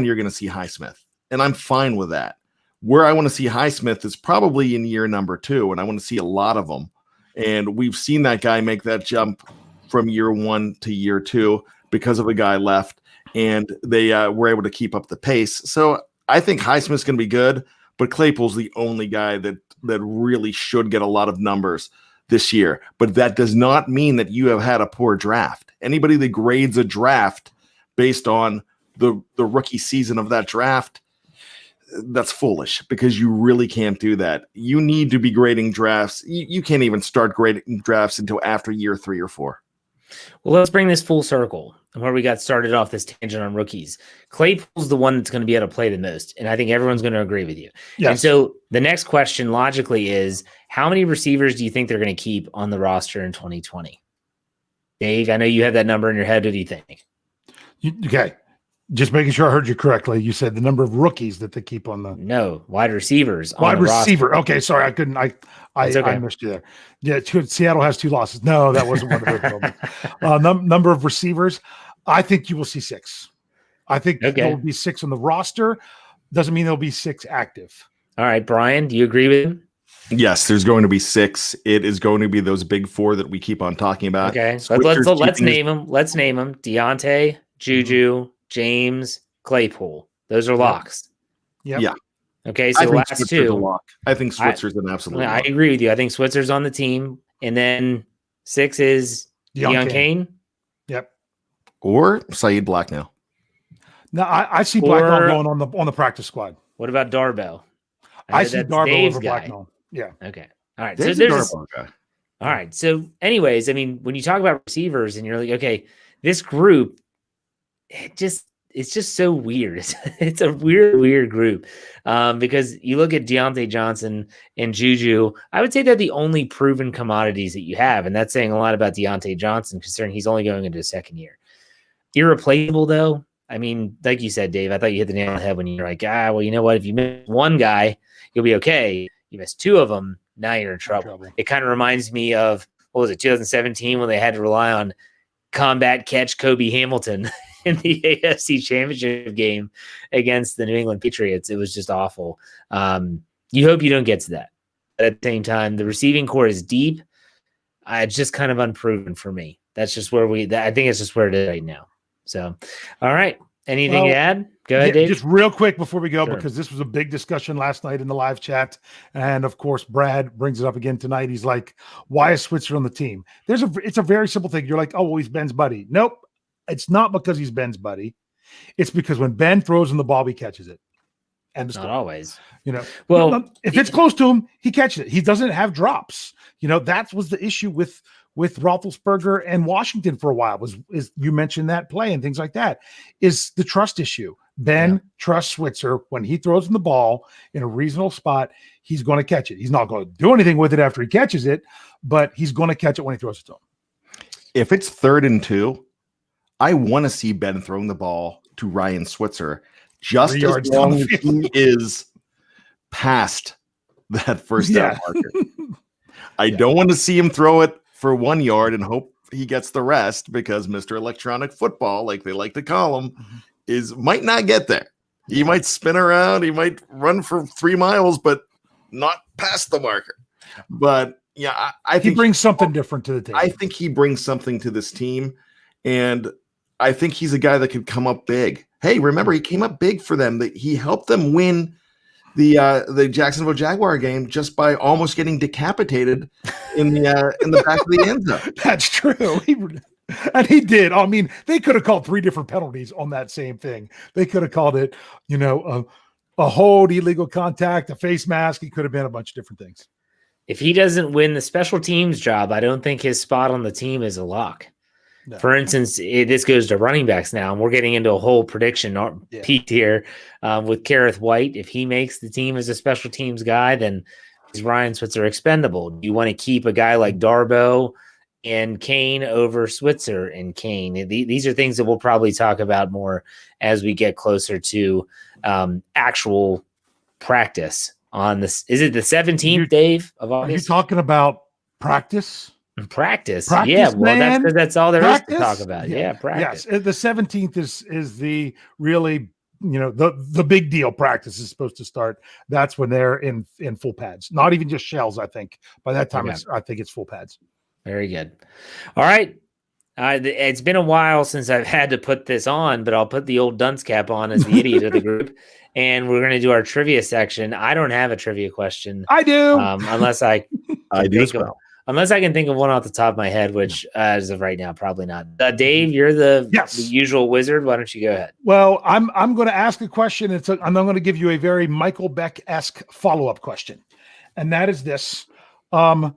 you're going to see Highsmith, and I'm fine with that. Where I want to see Highsmith is probably in year number 2, and I want to see a lot of them. And we've seen that guy make that jump from year 1 to year 2 because of a guy left, and they were able to keep up the pace. So I think Highsmith's going to be good, but Claypool's the only guy that really should get a lot of numbers this year. But that does not mean that you have had a poor draft. Anybody that grades a draft based on the rookie season of that draft, that's foolish, because you really can't do that. You need to be grading drafts. You can't even start grading drafts until after year 3 or 4. Well, let's bring this full circle and where we got started off this tangent on rookies. Claypool's the one that's going to be able to play the most, and I think everyone's going to agree with you. Yes. And so the next question logically is, how many receivers do you think they're going to keep on the roster in 2020? Dave, I know you have that number in your head. What do you think? Okay. Just making sure I heard you correctly. You said the number of rookies that they keep on the wide receivers. Wide receiver. Roster. Okay, sorry, I couldn't. I missed you there. Yeah, Seattle has 2 losses. No, that wasn't one of those. Number of receivers. I think you will see 6. I think there will be 6 on the roster. Doesn't mean there'll be 6 active. All right, Bryan, do you agree with him? Yes, there's going to be 6. It is going to be those big 4 that we keep on talking about. Okay, let's name them. Let's name them: Diontae, Juju, James, Claypool. Those are locks. Yep. Yeah. Okay, so the last 2. I think Switzer's an absolute lock. I agree with you. I think Switzer's on the team. And then 6 is Deion Kane. Yep. Or Saeed Blacknell. No, I see Blacknell going on the practice squad. What about Darbo? I see Darbo over Blacknell. Yeah. Okay. All right. So there's all right. So anyways, I mean, when you talk about receivers and you're like, okay, this group, it's just so weird. It's a weird group because you look at Diontae Johnson and Juju. I would say they're the only proven commodities that you have, and that's saying a lot about Diontae Johnson, considering he's only going into his 2nd year. Irreplaceable, though. I mean, like you said, Dave, I thought you hit the nail on the head when you're like, well, you know what? If you miss one guy, you'll be okay. You miss 2 of them, now you're in trouble. It kind of reminds me of, 2017 when they had to rely on combat catch Kobe Hamilton in the AFC Championship game against the New England Patriots. It was just awful. You hope you don't get to that. But at the same time, the receiving core is deep. It's just kind of unproven for me. That's just where I think it's just where it is right now. So, all right. Anything to add? Go ahead, Dave. Just real quick before we go, because this was a big discussion last night in the live chat. And of course, Brad brings it up again tonight. He's like, why is Switzer on the team? It's a very simple thing. You're like, oh, well, he's Ben's buddy. Nope. It's not because he's Ben's buddy. It's because when Ben throws him the ball, he catches it. And Not always. Well, if it's close to him, he catches it. He doesn't have drops. That was the issue with Roethlisberger and Washington for a while. Is you mentioned that play and things like that is the trust issue. Ben trusts Switzer when he throws him the ball in a reasonable spot. He's going to catch it. He's not going to do anything with it after he catches it, but he's going to catch it when he throws it to him. If it's 3rd and 2, I want to see Ben throwing the ball to Ryan Switzer just as long as he is past that first down marker. I don't want to see him throw it for 1 yard and hope he gets the rest, because Mr. Electronic Football, like they like to call him, might not get there. He might spin around, he might run for 3 miles, but not past the marker. But yeah, I think he brings something different to the table. I think he brings something to this team, and I think he's a guy that could come up big. Hey, remember, he came up big for them. He helped them win the Jacksonville Jaguar game just by almost getting decapitated in the back of the end zone. That's true. And he did. I mean, they could have called 3 different penalties on that same thing. They could have called it, a hold, illegal contact, a face mask. He could have been a bunch of different things. If he doesn't win the special teams job, I don't think his spot on the team is a lock. No. For instance, this goes to running backs now, and we're getting into a whole prediction piece here with Kareth White. If he makes the team as a special teams guy, then is Ryan Switzer expendable? Do you want to keep a guy like Darboh and Kane over Switzer and Kane? These are things that we'll probably talk about more as we get closer to actual practice on this. Is it the 17th, Dave, of August? Are you talking about practice? Practice, yeah. Well, that's because that's all there is to talk about. Yeah, practice. Yes, the 17th is the really the big deal. Practice is supposed to start. That's when they're in full pads. Not even just shells. I think by that time I think it's full pads. Very good. All right. It's been a while since I've had to put this on, but I'll put the old dunce cap on as the idiot of the group, and we're going to do our trivia section. I don't have a trivia question. I do, unless I do as well. Unless I can think of one off the top of my head, which as of right now, probably not. Dave, you're the usual wizard. Why don't you go ahead? Well, I'm going to ask a question. I'm going to give you a very Michael Beck-esque follow-up question. And that is this. In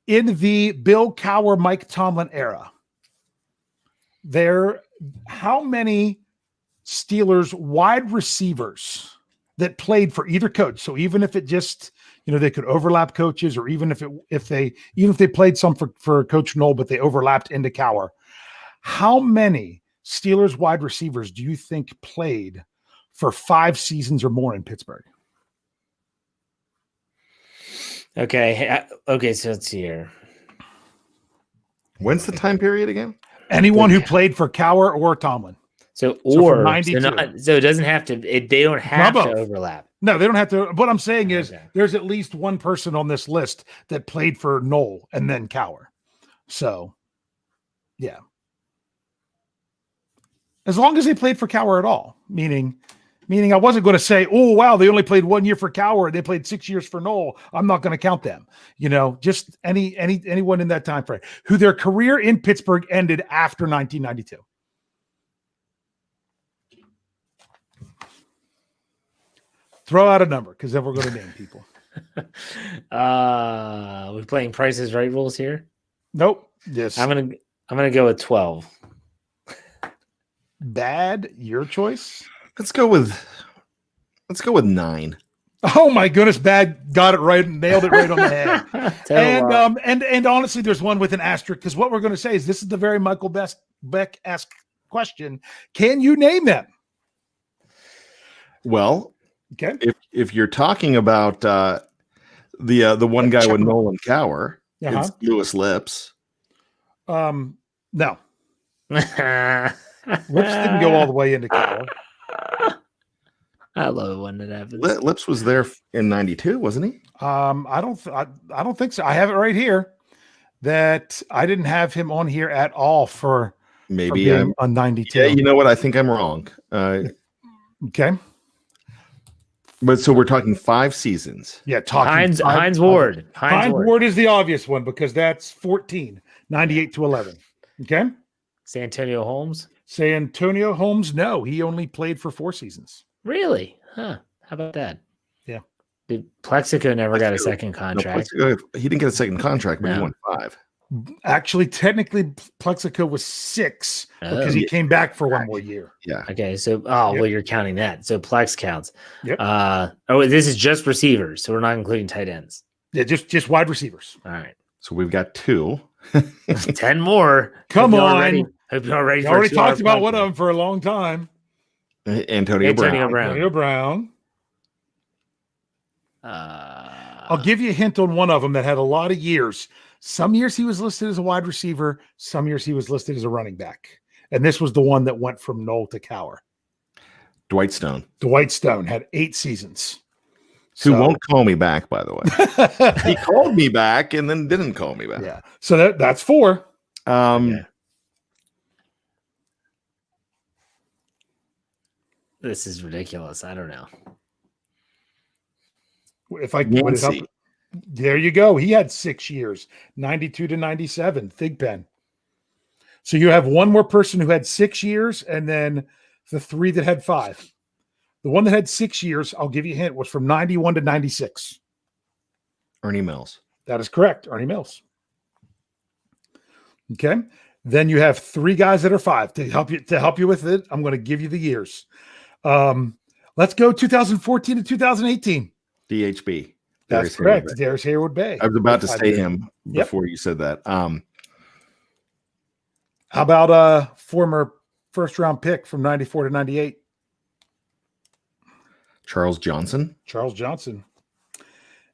the Bill Cowher, Mike Tomlin era, how many Steelers wide receivers that played for either coach? So even if it just they could overlap coaches, or even if they played some for Coach Knoll, but they overlapped into Cowher. How many Steelers wide receivers do you think played for 5 seasons or more in Pittsburgh? Okay. So let's see here. When's the time period again? Anyone who played for Cowher or Tomlin. So it doesn't have to. They don't have to overlap. No, they don't have to. What I'm saying is, there's at least one person on this list that played for Knoll and then Cowher. So, yeah. As long as they played for Cowher at all, meaning I wasn't going to say, oh wow, they only played 1 year for Cowher, they played 6 years for Knoll. I'm not going to count them. Just anyone in that time frame who their career in Pittsburgh ended after 1992. Throw out a number, because then we're going to name people. We're playing Price is Right rules here. Nope. Yes. I'm gonna go with 12. Bad. Your choice. Let's go with 9. Oh my goodness, Bad got it right and nailed it right on the head. and honestly, there's one with an asterisk, because what we're going to say is this is the very Michael Beck-esque question. Can you name them? Well. Okay. If you're talking about the one guy with Nolan Cowher, it's Lewis Lips. No. Lips didn't go all the way into Cowher. I love it when it happens. Lips was there in 92, wasn't he? I don't think so. I have it right here that I didn't have him on here at all for maybe I'm on 92. Yeah, you know what? I think I'm wrong. Okay. But so we're talking 5 seasons. Yeah, Hines Ward. Hines Ward is the obvious one, because that's 14, 98 to 11. Okay. Santonio Holmes. Santonio Holmes, no, he only played for 4 seasons. Really? Huh. How about that? Yeah. Did Plexico never got a second contract? No, he didn't get a second contract, but he No. won 5. Actually, technically, Plexico was 6 because he came back for 1 more year. Yeah. Okay. So, well, you're counting that. So Plex counts. Yep. This is just receivers. So we're not including tight ends. Yeah, just wide receivers. All right. So we've got 2. 10 more. Come on. Hope you're ready. We already talked about one of them for a long time. Antonio Brown. Antonio Brown. I'll give you a hint on one of them that had a lot of years. Some years he was listed as a wide receiver. Some years he was listed as a running back. And this was the one that went from null to cower. Dwight Stone. Dwight Stone had 8 seasons. Who won't call me back, by the way. He called me back and then didn't call me back. Yeah. So that's 4. This is ridiculous. I don't know. If I put it up, there you go. He had 6 years, 92 to 97, Thigpen. So you have one more person who had 6 years, and then the 3 that had 5. The one that had 6 years, I'll give you a hint, was from 91 to 96. Ernie Mills. That is correct, Ernie Mills. Okay. Then you have 3 guys that are 5. To help you with it, I'm going to give you the years. Let's go 2014 to 2018. DHB. That's correct. Darius Haywood Bay. I was about to say him before you said that. How about a former first-round pick from 94 to 98? Charles Johnson. Charles Johnson.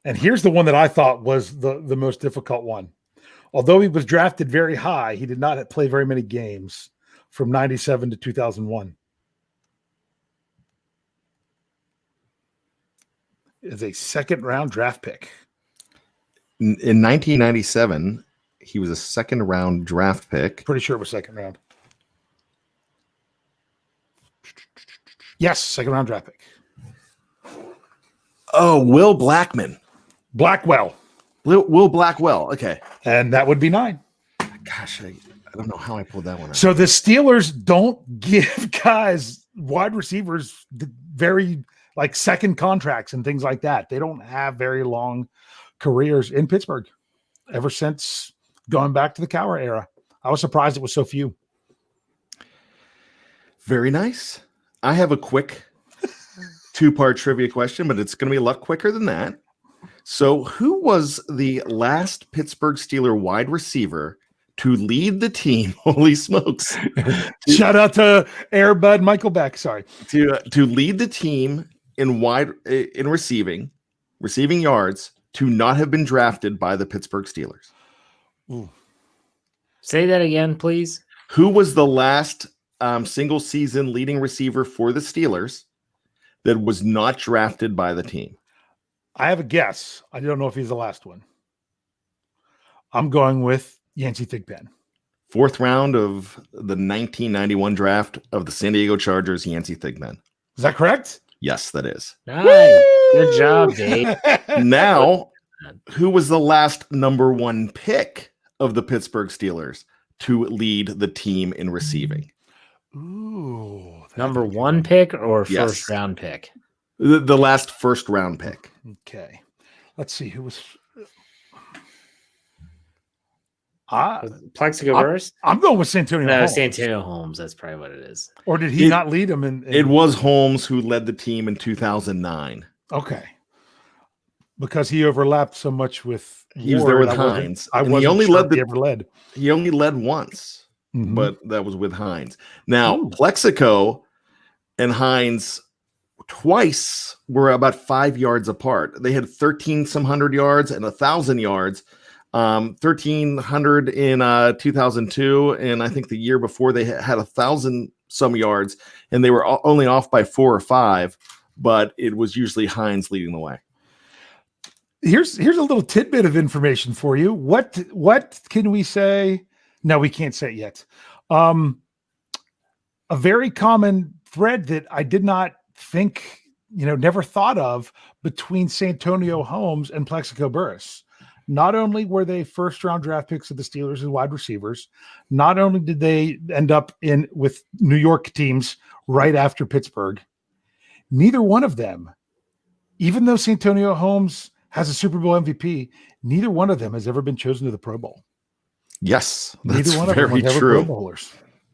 And here's the one that I thought was the most difficult one. Although he was drafted very high, he did not play very many games from 97 to 2001. Is a second-round draft pick. In 1997, he was a second-round draft pick. Pretty sure it was second round. Yes, second-round draft pick. Oh, Will Blackman. Blackwell. Will Blackwell. Okay. And that would be 9. Gosh, I don't know how I pulled that one out. So the Steelers don't give guys, wide receivers, very like second contracts and things like that. They don't have very long careers in Pittsburgh ever since going back to the Cowher era. I was surprised it was so few. Very nice. I have a quick 2-part trivia question, but it's going to be a lot quicker than that. So who was the last Pittsburgh Steeler wide receiver to lead the team? Holy smokes. Shout out to Airbud Michael Beck. Sorry. To lead the team in receiving yards to not have been drafted by the Pittsburgh Steelers. Ooh. Say that again, please. Who was the last single season leading receiver for the Steelers that was not drafted by the team? I have a guess. I don't know if he's the last one. I'm going with Yancey Thigpen. 4th round of the 1991 draft of the San Diego Chargers, Yancey Thigpen. Is that correct? Yes, that is. Nice. Good job, Dave. Now, who was the last number 1 pick of the Pittsburgh Steelers to lead the team in receiving? Ooh. Number 1 pick or Yes. first round pick? The last first round pick. Okay. Let's see who was. Plexico first? I'm going with Santonio No, Holmes. Santonio Holmes. That's probably what it is. Or did he not lead him in? It was Holmes who led the team in 2009. Okay. Because he overlapped so much with. He was there with Hines. I And wasn't he only sure led if he ever led. He only led once, Mhm. but that was with Hines. Now, Plexico and Hines twice were about 5 yards apart. They had 1300 yards and 1,000 yards. 1,300 in 2002, and I think the year before they had 1,000 some yards, and they were only off by 4 or 5, but it was usually Hines leading the way. Here's a little tidbit of information for you. What can we say? No, we can't say it yet. A very common thread that I did not think, never thought of between Santonio Holmes and Plexico Burress. not only were they first-round draft picks of the Steelers and wide receivers, not only did they end up with New York teams right after Pittsburgh, neither one of them, even though Santonio Holmes has a Super Bowl MVP, neither one of them has ever been chosen to the Pro Bowl. Yes, neither one very of them was ever true. Pro Bowlers.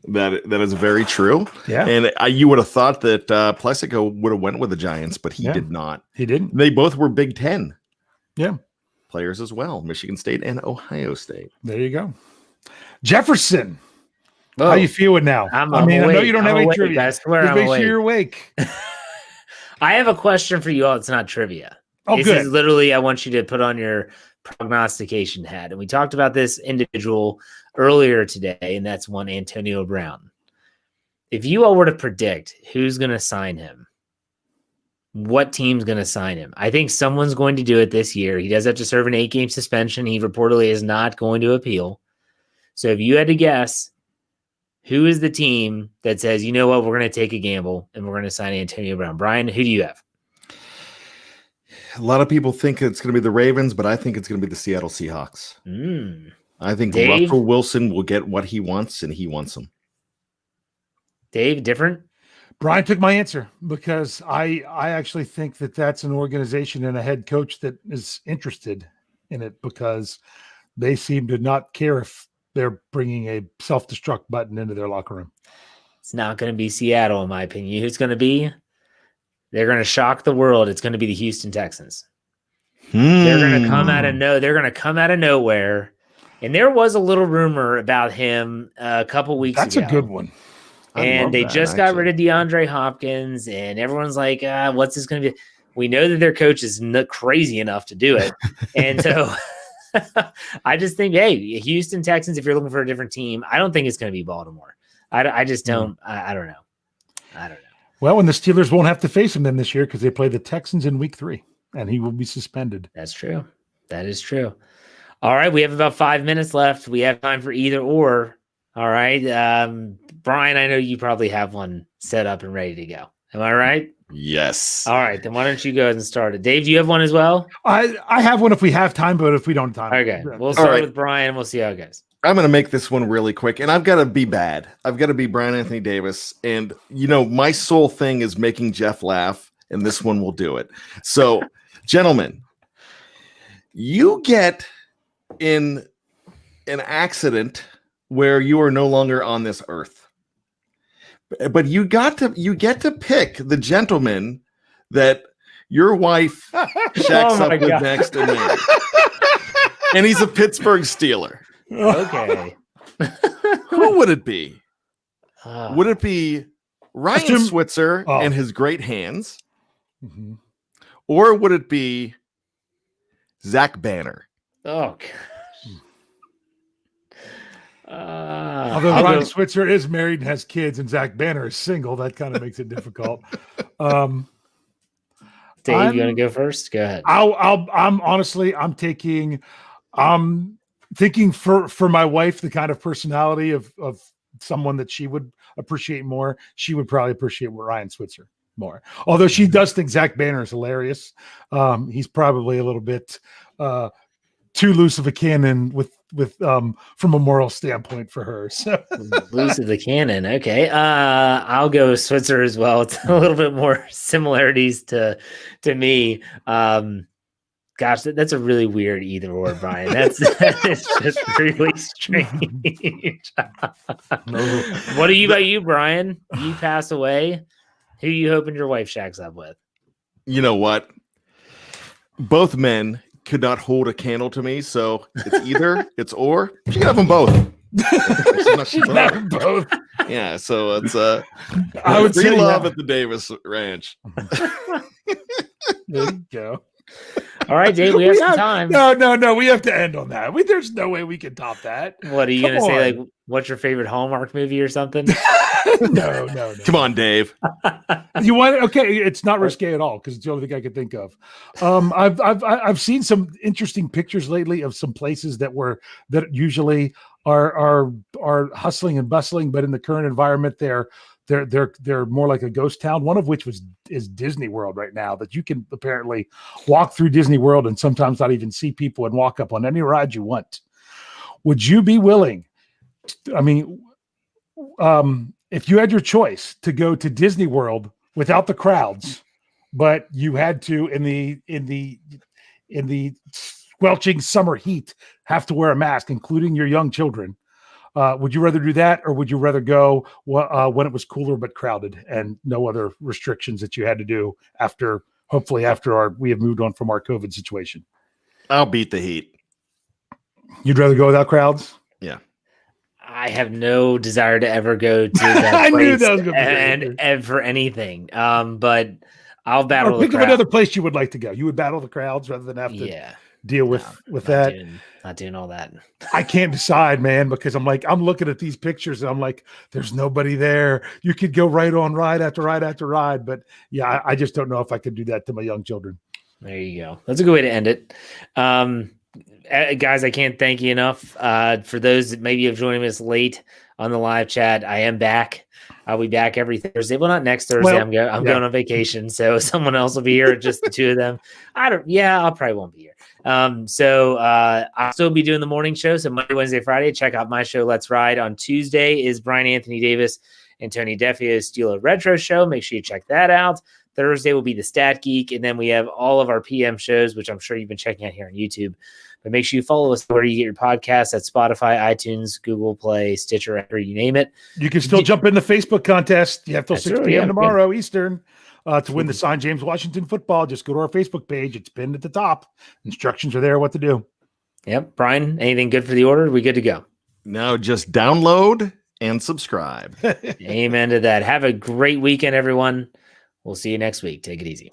That is very true. Yeah, and you would have thought that Plexico would have went with the Giants, but he did not. He didn't. They both were Big Ten. Yeah, players as well, Michigan State and Ohio State. There you go. Jefferson, how you feeling now? I know you don't have any trivia. I swear I'm make awake. sure you're awake. I have a question for you all. It's not trivia. Oh, this good. is literally, I want you to put on your prognostication hat. And we talked about this individual earlier today, and that's one Antonio Brown. If you all were to predict who's going to sign him, what team's going to sign him? I think someone's going to do it this year. He does have to serve an 8-game suspension. He reportedly is not going to appeal. So if you had to guess, who is the team that says, you know what, we're going to take a gamble and we're going to sign Antonio Brown? Brian, who do you have? A lot of people think it's going to be the Ravens, but I think it's going to be the Seattle Seahawks. I think Dave? Russell Wilson will get what he wants, and he wants them. Dave, different? Brian took my answer because I actually think that that's an organization and a head coach that is interested in it because they seem to not care if they're bringing a self-destruct button into their locker room. It's not going to be Seattle, in my opinion. Who's going to be? They're going to shock the world. It's going to be the Houston Texans. They're going to come out of nowhere. And there was a little rumor about him a couple weeks ago. That's a good one. And they just got rid of DeAndre Hopkins, and everyone's like, what's this going to be? We know that their coach is not crazy enough to do it. And so I just think, hey, Houston Texans, if you're looking for a different team, I don't think it's going to be Baltimore. I just don't. I don't know. I don't know. Well, and the Steelers won't have to face him then this year because they play the Texans in week 3, and he will be suspended. That's true. That is true. All right. We have about 5 minutes left. We have time for either or. All right. Brian, I know you probably have one set up and ready to go. Am I right? Yes. All right. Then why don't you go ahead and start it? Dave, do you have one as well? I have one if we have time, but if we don't have time. Okay. We'll start with Brian and we'll see how it goes. I'm going to make this one really quick, and I've got to be bad. I've got to be Brian Anthony Davis. And, my sole thing is making Jeff laugh, and this one will do it. So, gentlemen, you get in an accident where you are no longer on this earth. But you get to pick the gentleman that your wife shacks up with next to me. And he's a Pittsburgh Steeler. Okay. Who would it be? Would it be Ryan Switzer and his great hands? Mm-hmm. Or would it be Zach Banner? Oh, gosh. Although Ryan Switzer is married and has kids and Zach Banner is single, that kind of makes it difficult. Dave, you want to go first? Go ahead. I'm thinking for my wife, the kind of personality of someone that she would appreciate more. She would probably appreciate Ryan Switzer more. Although she does think Zach Banner is hilarious. He's probably a little bit too loose of a cannon with from a moral standpoint for her. So loose of the cannon. Okay. I'll go with Switzer as well. It's a little bit more similarities to me. Gosh, that's a really weird either or, Brian. That is just really strange. What about you, Brian? You pass away. Who you hoping your wife shacks up with? You know what? Both men could not hold a candle to me, so it's either, it's or. She can have them both. She can have them both. Yeah, so it's I would free say love at the Davis Ranch. There you go. All right, Dave, we have some time. No. We have to end on that. There's no way we can top that. What are you going to say? Like, what's your favorite Hallmark movie or something? No. Come on, Dave. You want it? Okay, it's not risque at all because it's the only thing I could think of. I've seen some interesting pictures lately of some places that usually are hustling and bustling, but in the current environment, they're they're more like a ghost town. One of which is Disney World right now, that you can apparently walk through Disney World and sometimes not even see people and walk up on any ride you want. Would you be willing? I mean, if you had your choice to go to Disney World without the crowds, but you had to in the squelching summer heat have to wear a mask, including your young children, would you rather do that, or would you rather go when it was cooler but crowded and no other restrictions that you had to do hopefully after we have moved on from our COVID situation? I'll beat the heat. You'd rather go without crowds? Yeah. I have no desire to ever go to that I knew place that was going to be and for anything. But I'll battle. Or think of another place you would like to go. You would battle the crowds rather than have to deal with that. Not doing all that. I can't decide, man, because I'm looking at these pictures and I'm like, there's nobody there. You could go right on ride after ride after ride, but yeah, I just don't know if I could do that to my young children. There you go. That's a good way to end it. Guys, I can't thank you enough. For those that maybe have joined us late on the live chat, I am back. I'll be back every Thursday. Well, not next Thursday. I'm going on vacation, so someone else will be here. Just the two of them. I probably won't be here. So I'll still be doing the morning show. So Monday, Wednesday, Friday, check out my show, Let's Ride. On Tuesday is Brian Anthony Davis and Tony Defio's Steeler Retro Show. Make sure you check that out. Thursday will be the Stat Geek, and then we have all of our PM shows, which I'm sure you've been checking out here on YouTube. But make sure you follow us where you get your podcasts, at Spotify, iTunes, Google Play, Stitcher, or you name it. You can still jump in the Facebook contest. You have till 6 p.m. tomorrow Eastern to win the signed James Washington football. Just go to our Facebook page. It's pinned at the top. Instructions are there what to do. Yep. Brian, anything good for the order? We good to go? No, just download and subscribe. Amen to that. Have a great weekend, everyone. We'll see you next week. Take it easy.